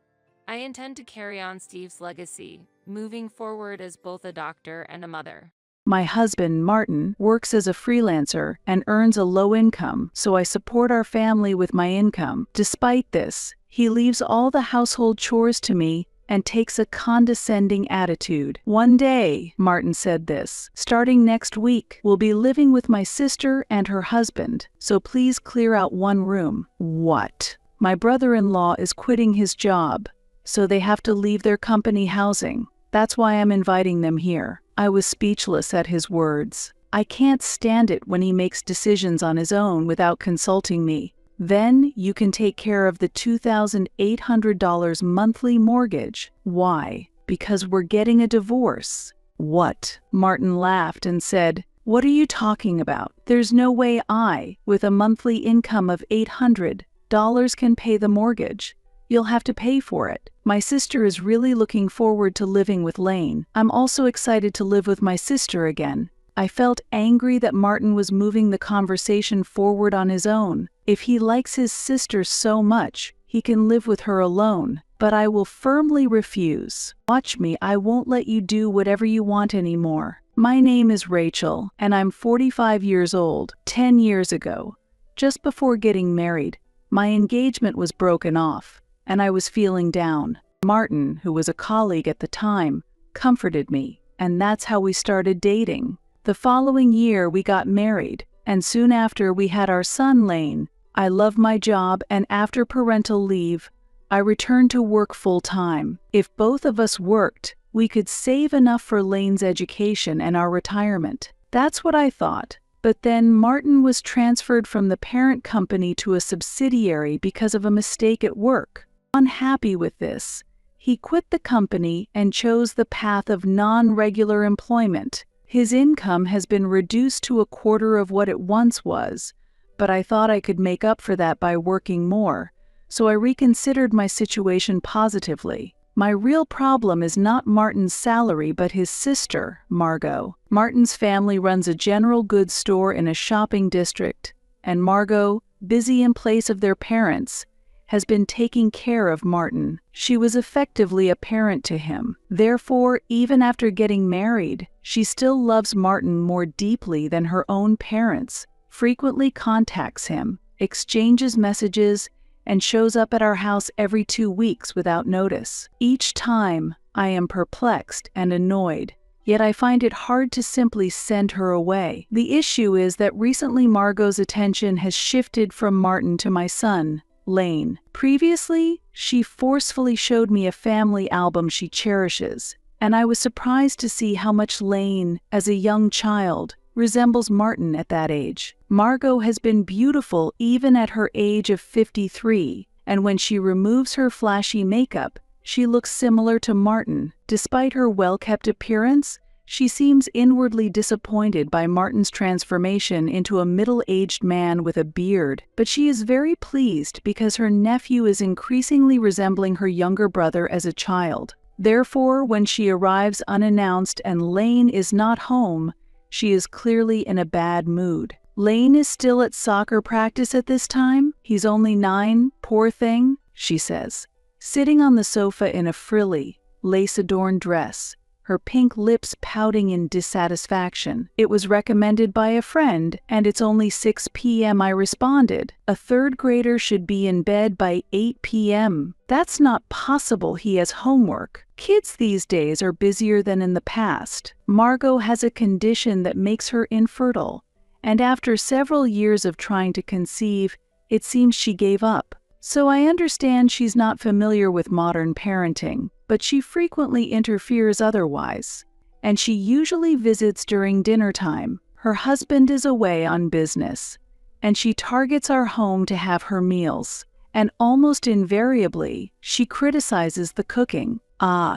I intend to carry on Steve's legacy, moving forward as both a doctor and a mother. My husband, Martin, works as a freelancer and earns a low income, so I support our family with my income. Despite this, he leaves all the household chores to me and takes a condescending attitude. One day, Martin said this, starting next week, we'll be living with my sister and her husband, so please clear out one room. What? My brother-in-law is quitting his job, so they have to leave their company housing. That's why I'm inviting them here. I was speechless at his words. I can't stand it when he makes decisions on his own without consulting me. Then you can take care of the $2,800 monthly mortgage. Why? Because we're getting a divorce. What? Martin laughed and said, "What are you talking about? There's no way I, with a monthly income of $800, can pay the mortgage. You'll have to pay for it. My sister is really looking forward to living with Lane. I'm also excited to live with my sister again." I felt angry that Martin was moving the conversation forward on his own. If he likes his sister so much, he can live with her alone. But I will firmly refuse. Watch me, I won't let you do whatever you want anymore. My name is Rachel, and I'm 45 years old. 10 years ago, just before getting married, my engagement was broken off, and I was feeling down. Martin, who was a colleague at the time, comforted me, and that's how we started dating. The following year we got married, and soon after we had our son Lane. I love my job, and after parental leave, I returned to work full-time. If both of us worked, we could save enough for Lane's education and our retirement. That's what I thought. But then Martin was transferred from the parent company to a subsidiary because of a mistake at work. Unhappy with this, he quit the company and chose the path of non-regular employment. His income has been reduced to a quarter of what it once was, but I thought I could make up for that by working more, so I reconsidered my situation positively. My real problem is not Martin's salary but his sister, Margot. Martin's family runs a general goods store in a shopping district, and Margot, busy in place of their parents, has been taking care of Martin. She was effectively a parent to him. Therefore, even after getting married, she still loves Martin more deeply than her own parents, frequently contacts him, exchanges messages, and shows up at our house every 2 weeks without notice. Each time, I am perplexed and annoyed, yet I find it hard to simply send her away. The issue is that recently Margot's attention has shifted from Martin to my son, Lane. Previously, she forcefully showed me a family album she cherishes, and I was surprised to see how much Lane, as a young child, resembles Martin at that age. Margot has been beautiful even at her age of 53, and when she removes her flashy makeup, she looks similar to Martin. Despite her well-kept appearance, she seems inwardly disappointed by Martin's transformation into a middle-aged man with a beard, but she is very pleased because her nephew is increasingly resembling her younger brother as a child. Therefore, when she arrives unannounced and Lane is not home, she is clearly in a bad mood. Lane is still at soccer practice at this time? He's only 9, poor thing, she says, sitting on the sofa in a frilly, lace-adorned dress, her pink lips pouting in dissatisfaction. "It was recommended by a friend, and it's only 6 p.m. I responded. A third grader should be in bed by 8 p.m. That's not possible, he has homework. Kids these days are busier than in the past. Margot has a condition that makes her infertile, and after several years of trying to conceive, it seems she gave up. So I understand she's not familiar with modern parenting, but she frequently interferes otherwise, and she usually visits during dinner time. Her husband is away on business, and she targets our home to have her meals. And almost invariably, she criticizes the cooking.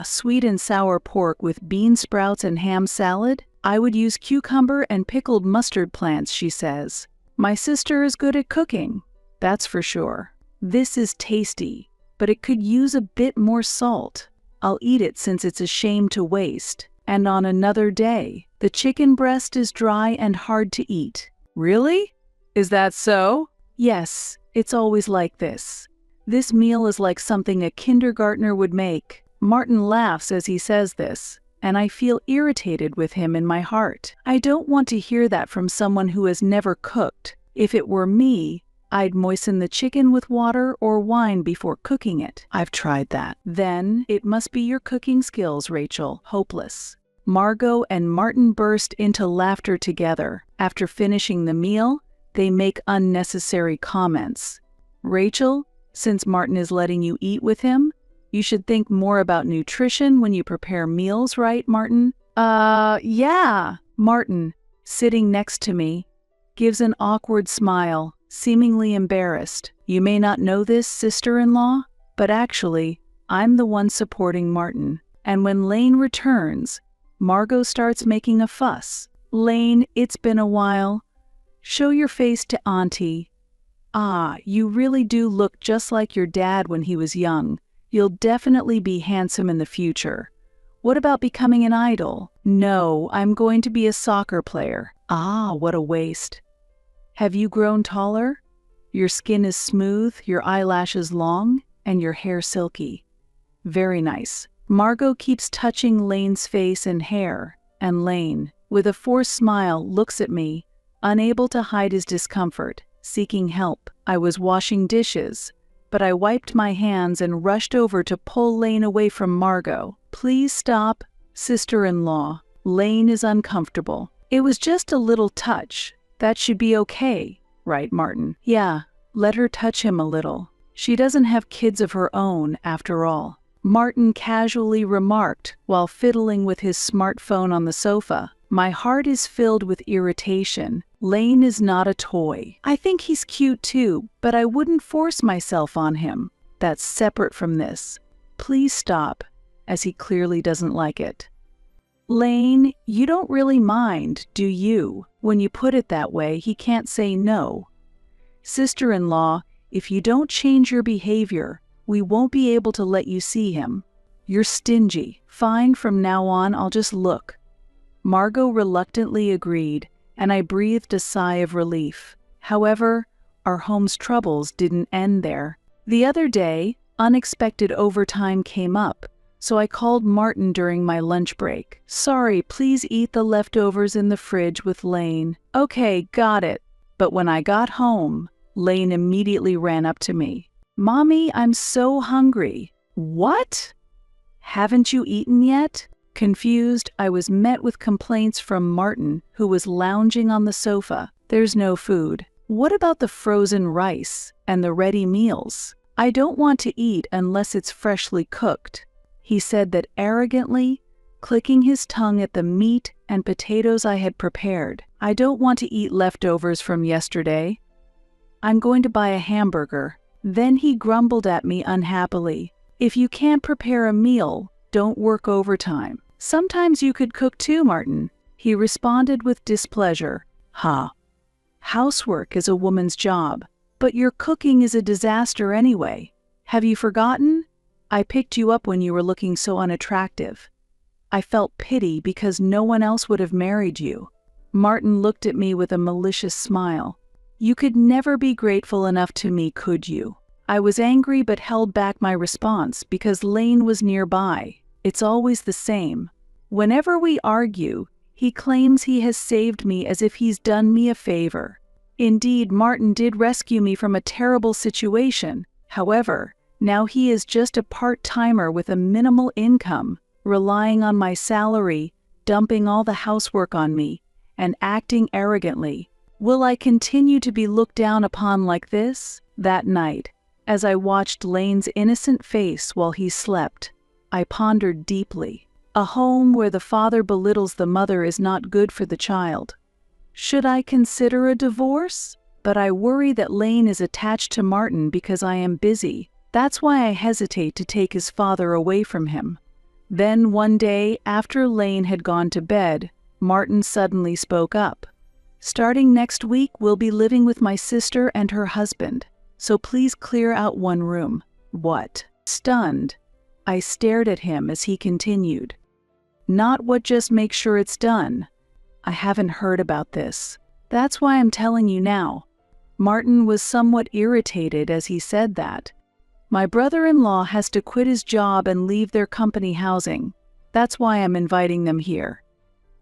Sweet and sour pork with bean sprouts and ham salad? I would use cucumber and pickled mustard plants, she says. My sister is good at cooking, that's for sure. This is tasty, but it could use a bit more salt. I'll eat it since it's a shame to waste. And on another day, the chicken breast is dry and hard to eat. Really? Is that so? Yes, it's always like this. This meal is like something a kindergartner would make. Martin laughs as he says this, and I feel irritated with him in my heart. I don't want to hear that from someone who has never cooked. If it were me, I'd moisten the chicken with water or wine before cooking it. I've tried that. Then, it must be your cooking skills, Rachel. Hopeless. Margot and Martin burst into laughter together. After finishing the meal, they make unnecessary comments. Rachel, since Martin is letting you eat with him, you should think more about nutrition when you prepare meals, right, Martin? Yeah. Martin, sitting next to me, gives an awkward smile, seemingly embarrassed. You may not know this, sister-in-law, but actually, I'm the one supporting Martin. And when Lane returns, Margot starts making a fuss. Lane, it's been a while. Show your face to Auntie. You really do look just like your dad when he was young. You'll definitely be handsome in the future. What about becoming an idol? No, I'm going to be a soccer player. What a waste. Have you grown taller? Your skin is smooth, your eyelashes long, and your hair silky. Very nice. Margot keeps touching Lane's face and hair, and Lane, with a forced smile, looks at me, unable to hide his discomfort, seeking help. I was washing dishes, but I wiped my hands and rushed over to pull Lane away from Margot. Please stop, sister-in-law. Lane is uncomfortable. It was just a little touch. That should be okay, right, Martin? Yeah, let her touch him a little. She doesn't have kids of her own, after all. Martin casually remarked while fiddling with his smartphone on the sofa. My heart is filled with irritation. Lane is not a toy. I think he's cute too, but I wouldn't force myself on him. That's separate from this. Please stop, as he clearly doesn't like it. Lane, you don't really mind, do you? When you put it that way, he can't say no. Sister-in-law, if you don't change your behavior, we won't be able to let you see him. You're stingy. Fine, from now on, I'll just look. Margot reluctantly agreed, and I breathed a sigh of relief. However, our home's troubles didn't end there. The other day, unexpected overtime came up, so I called Martin during my lunch break. Sorry, please eat the leftovers in the fridge with Lane. Okay, got it. But when I got home, Lane immediately ran up to me. Mommy, I'm so hungry. What? Haven't you eaten yet? Confused, I was met with complaints from Martin, who was lounging on the sofa. There's no food. What about the frozen rice and the ready meals? I don't want to eat unless it's freshly cooked. He said that arrogantly, clicking his tongue at the meat and potatoes I had prepared. I don't want to eat leftovers from yesterday. I'm going to buy a hamburger. Then he grumbled at me unhappily. If you can't prepare a meal, don't work overtime. Sometimes you could cook too, Martin. He responded with displeasure. Housework is a woman's job, but your cooking is a disaster anyway. Have you forgotten? I picked you up when you were looking so unattractive. I felt pity because no one else would have married you. Martin looked at me with a malicious smile. You could never be grateful enough to me, could you? I was angry but held back my response because Lane was nearby. It's always the same. Whenever we argue, he claims he has saved me as if he's done me a favor. Indeed, Martin did rescue me from a terrible situation. However, now he is just a part-timer with a minimal income, relying on my salary, dumping all the housework on me, and acting arrogantly. Will I continue to be looked down upon like this? That night, as I watched Lane's innocent face while he slept, I pondered deeply. A home where the father belittles the mother is not good for the child. Should I consider a divorce? But I worry that Lane is attached to Martin because I am busy. That's why I hesitate to take his father away from him. Then one day, after Lane had gone to bed, Martin suddenly spoke up. Starting next week, we'll be living with my sister and her husband, so please clear out one room. What? Stunned, I stared at him as he continued. Not what, just make sure it's done. I haven't heard about this. That's why I'm telling you now. Martin was somewhat irritated as he said that. My brother-in-law has to quit his job and leave their company housing. That's why I'm inviting them here.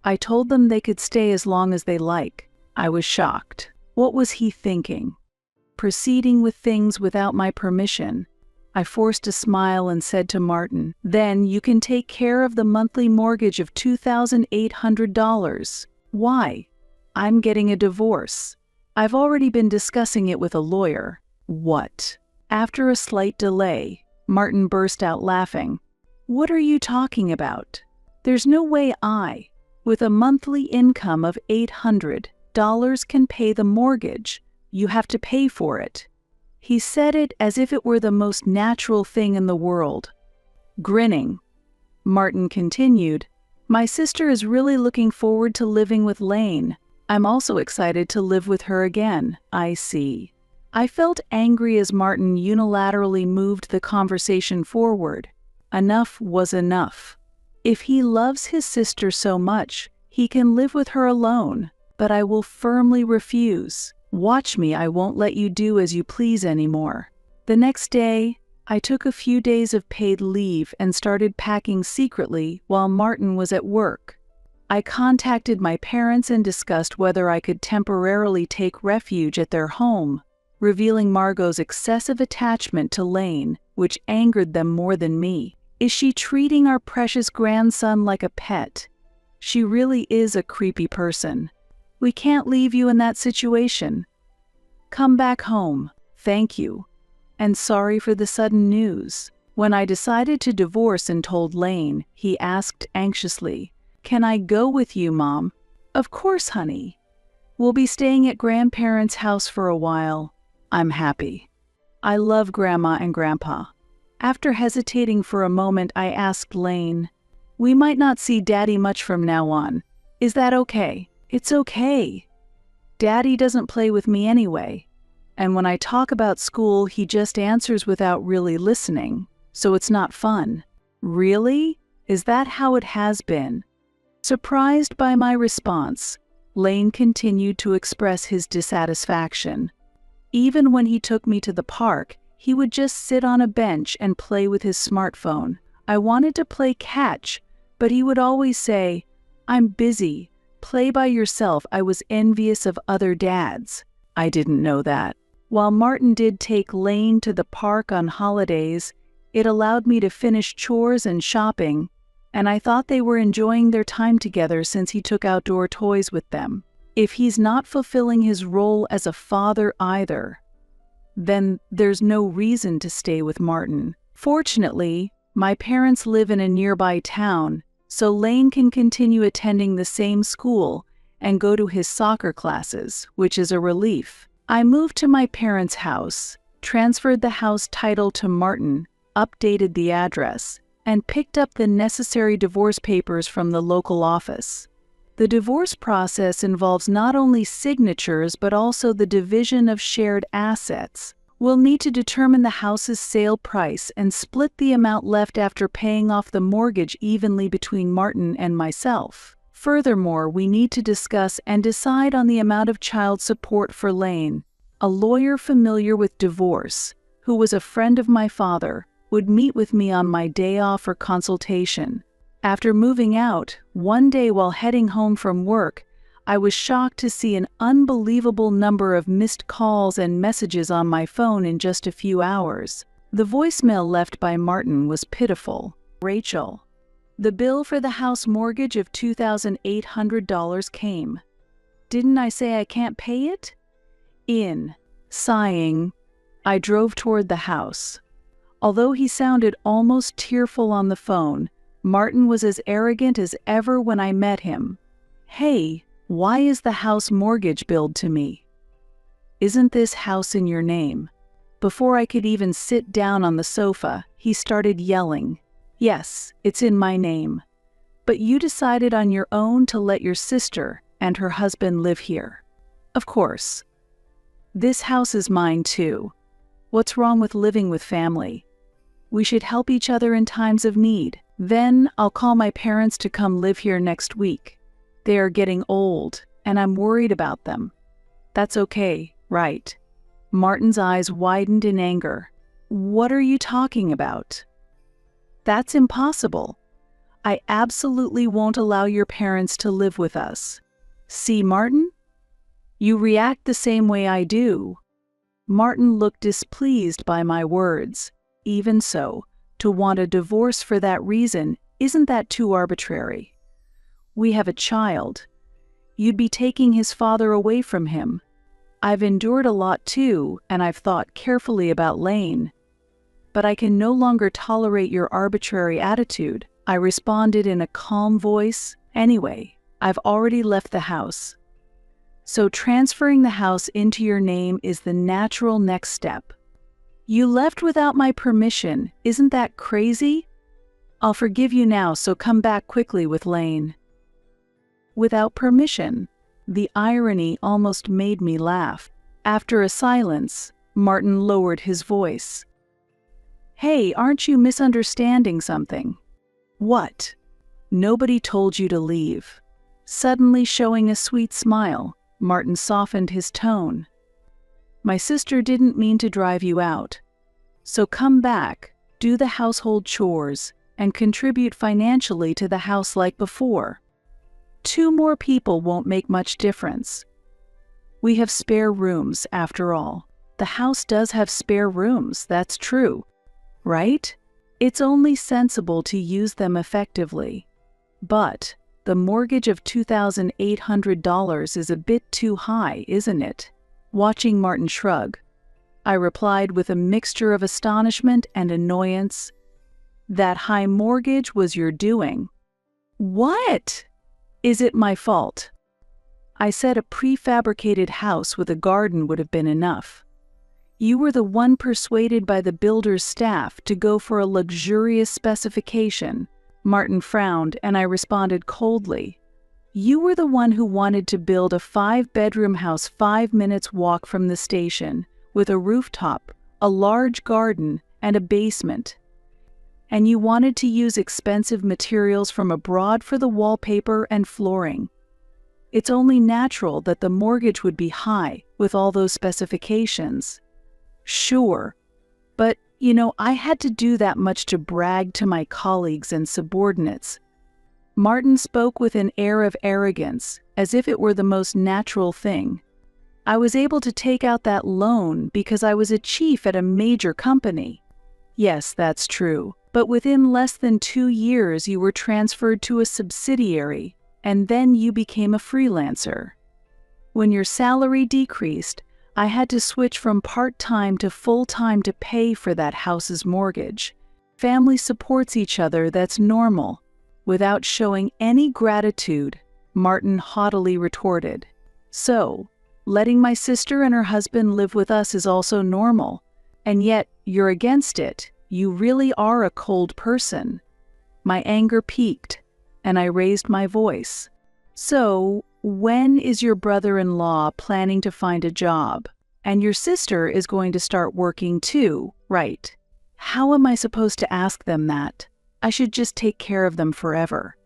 I told them they could stay as long as they like. I was shocked. What was he thinking? Proceeding with things without my permission. I forced a smile and said to Martin, "Then you can take care of the monthly mortgage of $2,800. Why? I'm getting a divorce. I've already been discussing it with a lawyer." What? After a slight delay, Martin burst out laughing. What are you talking about? There's no way I, with a monthly income of $800, can pay the mortgage. You have to pay for it. He said it as if it were the most natural thing in the world. Grinning, Martin continued, "My sister is really looking forward to living with Lane. I'm also excited to live with her again." I see. I felt angry as Martin unilaterally moved the conversation forward. Enough was enough. If he loves his sister so much, he can live with her alone, but I will firmly refuse. Watch me, I won't let you do as you please anymore. The next day, I took a few days of paid leave and started packing secretly while Martin was at work. I contacted my parents and discussed whether I could temporarily take refuge at their home, revealing Margot's excessive attachment to Lane, which angered them more than me. Is she treating our precious grandson like a pet? She really is a creepy person. We can't leave you in that situation. Come back home. Thank you. And sorry for the sudden news. When I decided to divorce and told Lane, he asked anxiously, "Can I go with you, Mom?" "Of course, honey. We'll be staying at grandparents' house for a while." I'm happy. I love Grandma and Grandpa. After hesitating for a moment, I asked Lane, "We might not see Daddy much from now on. Is that okay?" "It's okay. Daddy doesn't play with me anyway. And when I talk about school, he just answers without really listening, so it's not fun." "Really? Is that how it has been?" Surprised by my response, Lane continued to express his dissatisfaction. Even when he took me to the park, he would just sit on a bench and play with his smartphone. I wanted to play catch, but he would always say, "I'm busy. Play by yourself." I was envious of other dads. I didn't know that. While Martin did take Lane to the park on holidays, it allowed me to finish chores and shopping, and I thought they were enjoying their time together since he took outdoor toys with them. If he's not fulfilling his role as a father either, then there's no reason to stay with Martin. Fortunately, my parents live in a nearby town, so Lane can continue attending the same school and go to his soccer classes, which is a relief. I moved to my parents' house, transferred the house title to Martin, updated the address, and picked up the necessary divorce papers from the local office. The divorce process involves not only signatures but also the division of shared assets. We'll need to determine the house's sale price and split the amount left after paying off the mortgage evenly between Martin and myself. Furthermore, we need to discuss and decide on the amount of child support for Lane. A lawyer familiar with divorce, who was a friend of my father, would meet with me on my day off for consultation. After moving out, one day while heading home from work, I was shocked to see an unbelievable number of missed calls and messages on my phone in just a few hours. The voicemail left by Martin was pitiful. "Rachel, the bill for the house mortgage of $2,800 came. Didn't I say I can't pay it?" Sighing, I drove toward the house. Although he sounded almost tearful on the phone, Martin was as arrogant as ever when I met him. "Hey, Why is the house mortgage billed to me? Isn't this house in your name? Before I could even sit down on the sofa, he started yelling. Yes, it's in my name. But you decided on your own to let your sister and her husband live here. Of course. This house is mine too. What's wrong with living with family? We should help each other in times of need. Then I'll call my parents to come live here next week. They are getting old, and I'm worried about them. That's okay, right? Martin's eyes widened in anger. What are you talking about? That's impossible. I absolutely won't allow your parents to live with us. See, Martin? You react the same way I do. Martin looked displeased by my words. Even so, to want a divorce for that reason, isn't that too arbitrary? We have a child. You'd be taking his father away from him. I've endured a lot too, and I've thought carefully about Lane. But I can no longer tolerate your arbitrary attitude, I responded in a calm voice. Anyway, I've already left the house. So transferring the house into your name is the natural next step. You left without my permission, isn't that crazy? I'll forgive you now, so come back quickly with Lane. Without permission? The irony almost made me laugh. After a silence, Martin lowered his voice. Hey, aren't you misunderstanding something? What? Nobody told you to leave. Suddenly showing a sweet smile, Martin softened his tone. My sister didn't mean to drive you out. So come back, do the household chores, and contribute financially to the house like before. 2 more people won't make much difference. We have spare rooms, after all. The house does have spare rooms, that's true, right? It's only sensible to use them effectively. But the mortgage of $2,800 is a bit too high, isn't it? Watching Martin shrug, I replied with a mixture of astonishment and annoyance. That high mortgage was your doing. What? Is it my fault? I said a prefabricated house with a garden would have been enough. You were the one persuaded by the builder's staff to go for a luxurious specification. Martin frowned, and I responded coldly. You were the one who wanted to build a 5-bedroom house 5 minutes walk from the station, with a rooftop, a large garden, and a basement. And you wanted to use expensive materials from abroad for the wallpaper and flooring. It's only natural that the mortgage would be high with all those specifications. Sure, but, I had to do that much to brag to my colleagues and subordinates. Martin spoke with an air of arrogance, as if it were the most natural thing. I was able to take out that loan because I was a chief at a major company. Yes, that's true, but within less than 2 years you were transferred to a subsidiary, and then you became a freelancer. When your salary decreased, I had to switch from part-time to full-time to pay for that house's mortgage. Family supports each other, that's normal. Without showing any gratitude, Martin haughtily retorted. So, letting my sister and her husband live with us is also normal, and yet you're against it. You really are a cold person. My anger peaked, and I raised my voice. So, when is your brother-in-law planning to find a job? And your sister is going to start working too, right? How am I supposed to ask them that? I should just take care of them forever.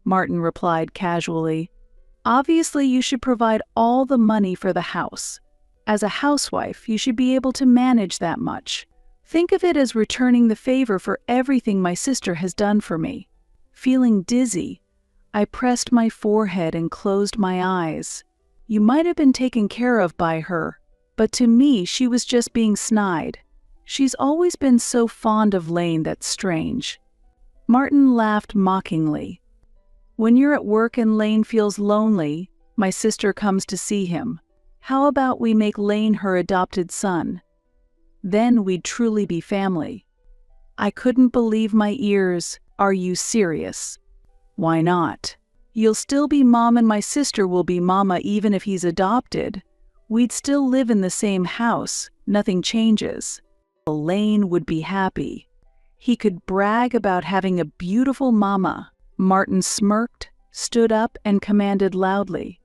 Martin replied casually. Obviously, you should provide all the money for the house. As a housewife, you should be able to manage that much. Think of it as returning the favor for everything my sister has done for me. Feeling dizzy, I pressed my forehead and closed my eyes. You might have been taken care of by her, but to me she was just being snide. She's always been so fond of Lane, that's strange. Martin laughed mockingly. When you're at work and Lane feels lonely, my sister comes to see him. How about we make Lane her adopted son? Then we'd truly be family. I couldn't believe my ears. Are you serious? Why not? You'll still be mom and my sister will be mama even if he's adopted. We'd still live in the same house. Nothing changes. Lane would be happy. He could brag about having a beautiful mama. Martin smirked, stood up, and commanded loudly,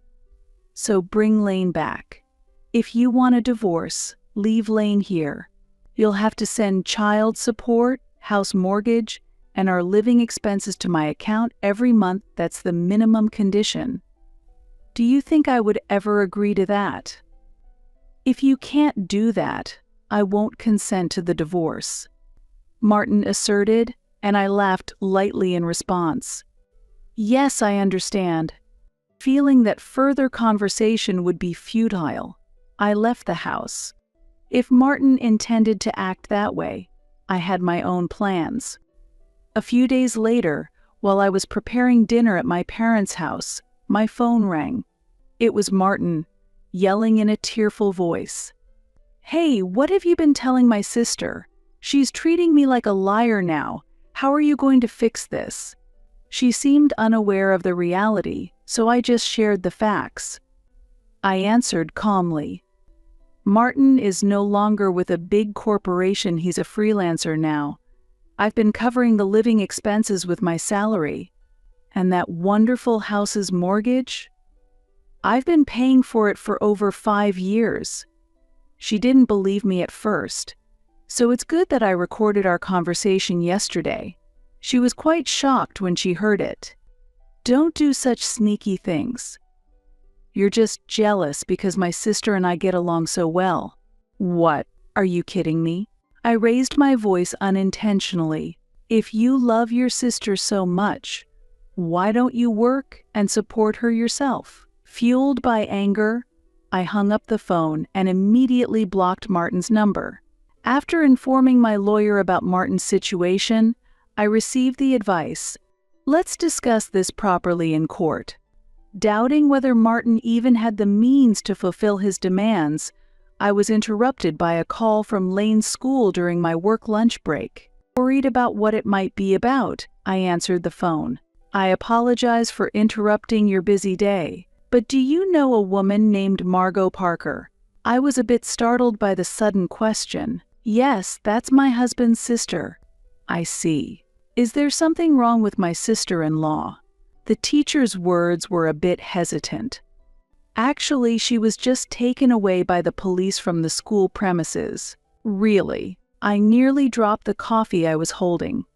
"So bring Lane back. If you want a divorce, leave Lane here. You'll have to send child support, house mortgage, and our living expenses to my account every month. That's the minimum condition." Do you think I would ever agree to that? If you can't do that, I won't consent to the divorce, Martin asserted, and I laughed lightly in response. Yes, I understand. Feeling that further conversation would be futile, I left the house. If Martin intended to act that way, I had my own plans. A few days later, while I was preparing dinner at my parents' house, my phone rang. It was Martin, yelling in a tearful voice, "Hey, what have you been telling my sister? She's treating me like a liar now. How are you going to fix this?" She seemed unaware of the reality, so I just shared the facts. I answered calmly, "Martin is no longer with a big corporation. He's a freelancer now. I've been covering the living expenses with my salary. And that wonderful house's mortgage? I've been paying for it for over 5 years. She didn't believe me at first, so it's good that I recorded our conversation yesterday. She was quite shocked when she heard it. Don't do such sneaky things. You're just jealous because my sister and I get along so well. What? Are you kidding me? I raised my voice unintentionally. If you love your sister so much, why don't you work and support her yourself? Fueled by anger, I hung up the phone and immediately blocked Martin's number. After informing my lawyer about Martin's situation, I received the advice, "Let's discuss this properly in court." Doubting whether Martin even had the means to fulfill his demands, I was interrupted by a call from Lane's school during my work lunch break. Worried about what it might be about, I answered the phone. "I apologize for interrupting your busy day, but do you know a woman named Margot Parker?" I was a bit startled by the sudden question. "Yes, that's my husband's sister." "I see. Is there something wrong with my sister-in-law?" The teacher's words were a bit hesitant. "Actually, she was just taken away by the police from the school premises." Really? I nearly dropped the coffee I was holding.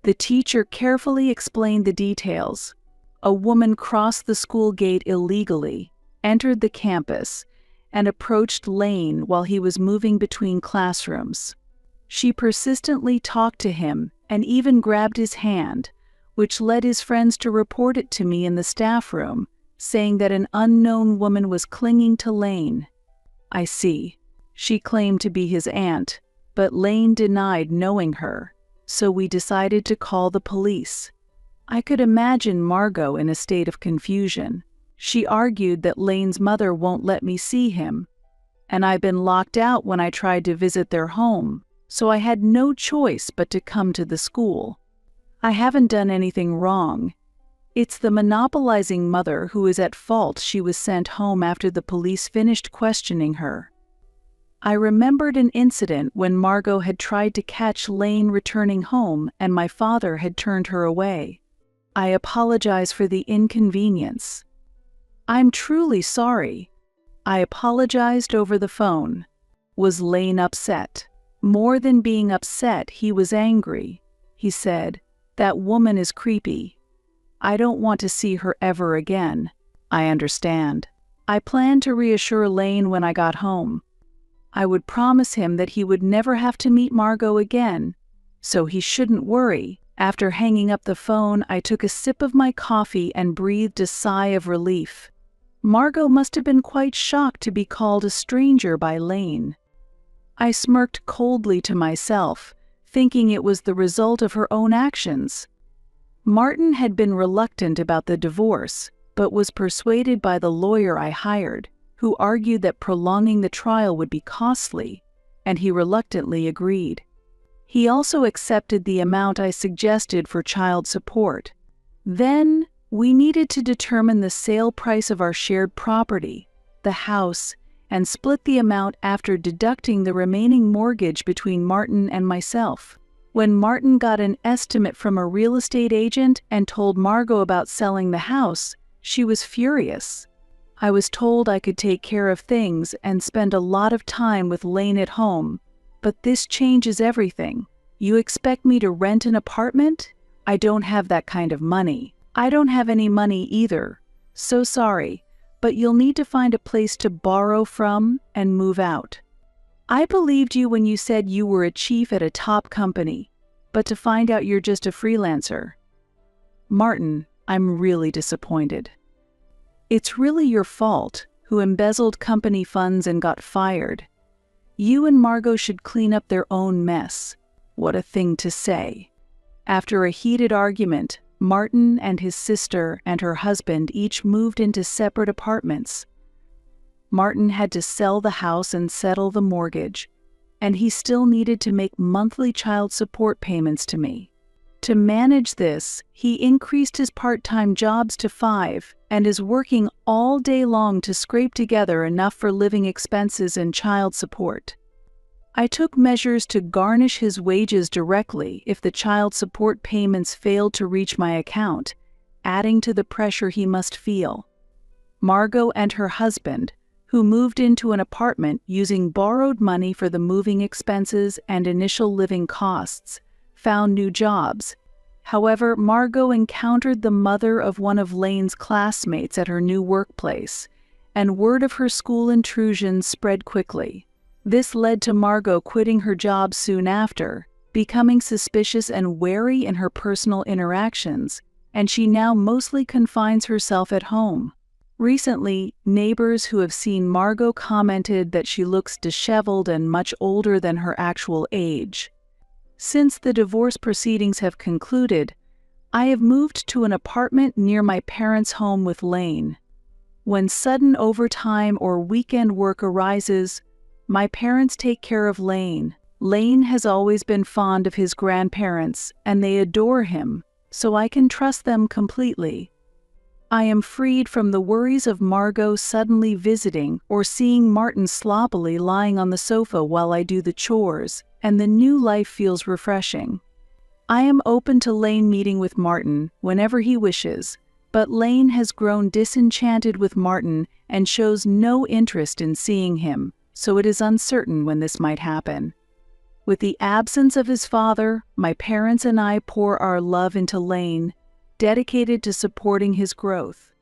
The teacher carefully explained the details. A woman crossed the school gate illegally, entered the campus, and approached Lane while he was moving between classrooms. She persistently talked to him and even grabbed his hand, which led his friends to report it to me in the staff room, saying that an unknown woman was clinging to Lane. I see. She claimed to be his aunt, but Lane denied knowing her, so we decided to call the police. I could imagine Margot in a state of confusion. She argued that Lane's mother won't let me see him, and I've been locked out when I tried to visit their home, so I had no choice but to come to the school. I haven't done anything wrong. It's the monopolizing mother who is at fault. She was sent home after the police finished questioning her. I remembered an incident when Margot had tried to catch Lane returning home and my father had turned her away. I apologize for the inconvenience. I'm truly sorry. I apologized over the phone. Was Lane upset? More than being upset, he was angry. He said, "That woman is creepy. I don't want to see her ever again." I understand. I planned to reassure Lane when I got home. I would promise him that he would never have to meet Margot again, so he shouldn't worry. After hanging up the phone, I took a sip of my coffee and breathed a sigh of relief. Margot must have been quite shocked to be called a stranger by Lane. I smirked coldly to myself, thinking it was the result of her own actions. Martin had been reluctant about the divorce, but was persuaded by the lawyer I hired, who argued that prolonging the trial would be costly, and he reluctantly agreed. He also accepted the amount I suggested for child support. Then, We needed to determine the sale price of our shared property, the house, and split the amount after deducting the remaining mortgage between Martin and myself. When Martin got an estimate from a real estate agent and told Margot about selling the house, she was furious. I was told I could take care of things and spend a lot of time with Lane at home, but this changes everything. You expect me to rent an apartment? I don't have that kind of money. I don't have any money either. So sorry, but you'll need to find a place to borrow from and move out. I believed you when you said you were a chief at a top company, but to find out you're just a freelancer. Martin, I'm really disappointed. It's really your fault, who embezzled company funds and got fired. You and Margot should clean up their own mess. What a thing to say. After a heated argument, Martin and his sister and her husband each moved into separate apartments. Martin had to sell the house and settle the mortgage, and he still needed to make monthly child support payments to me. To manage this, he increased his part-time jobs to 5 and is working all day long to scrape together enough for living expenses and child support. I took measures to garnish his wages directly if the child support payments failed to reach my account, adding to the pressure he must feel. Margot and her husband, who moved into an apartment using borrowed money for the moving expenses and initial living costs, found new jobs. However, Margot encountered the mother of one of Lane's classmates at her new workplace, and word of her school intrusion spread quickly. This led to Margot quitting her job soon after, becoming suspicious and wary in her personal interactions, and she now mostly confines herself at home. Recently, neighbors who have seen Margot commented that she looks disheveled and much older than her actual age. Since the divorce proceedings have concluded, I have moved to an apartment near my parents' home with Lane. When sudden overtime or weekend work arises, my parents take care of Lane. Lane has always been fond of his grandparents, and they adore him, so I can trust them completely. I am freed from the worries of Margot suddenly visiting or seeing Martin sloppily lying on the sofa while I do the chores, and the new life feels refreshing. I am open to Lane meeting with Martin whenever he wishes, but Lane has grown disenchanted with Martin and shows no interest in seeing him, so it is uncertain when this might happen. With the absence of his father, my parents and I pour our love into Lane, dedicated to supporting his growth.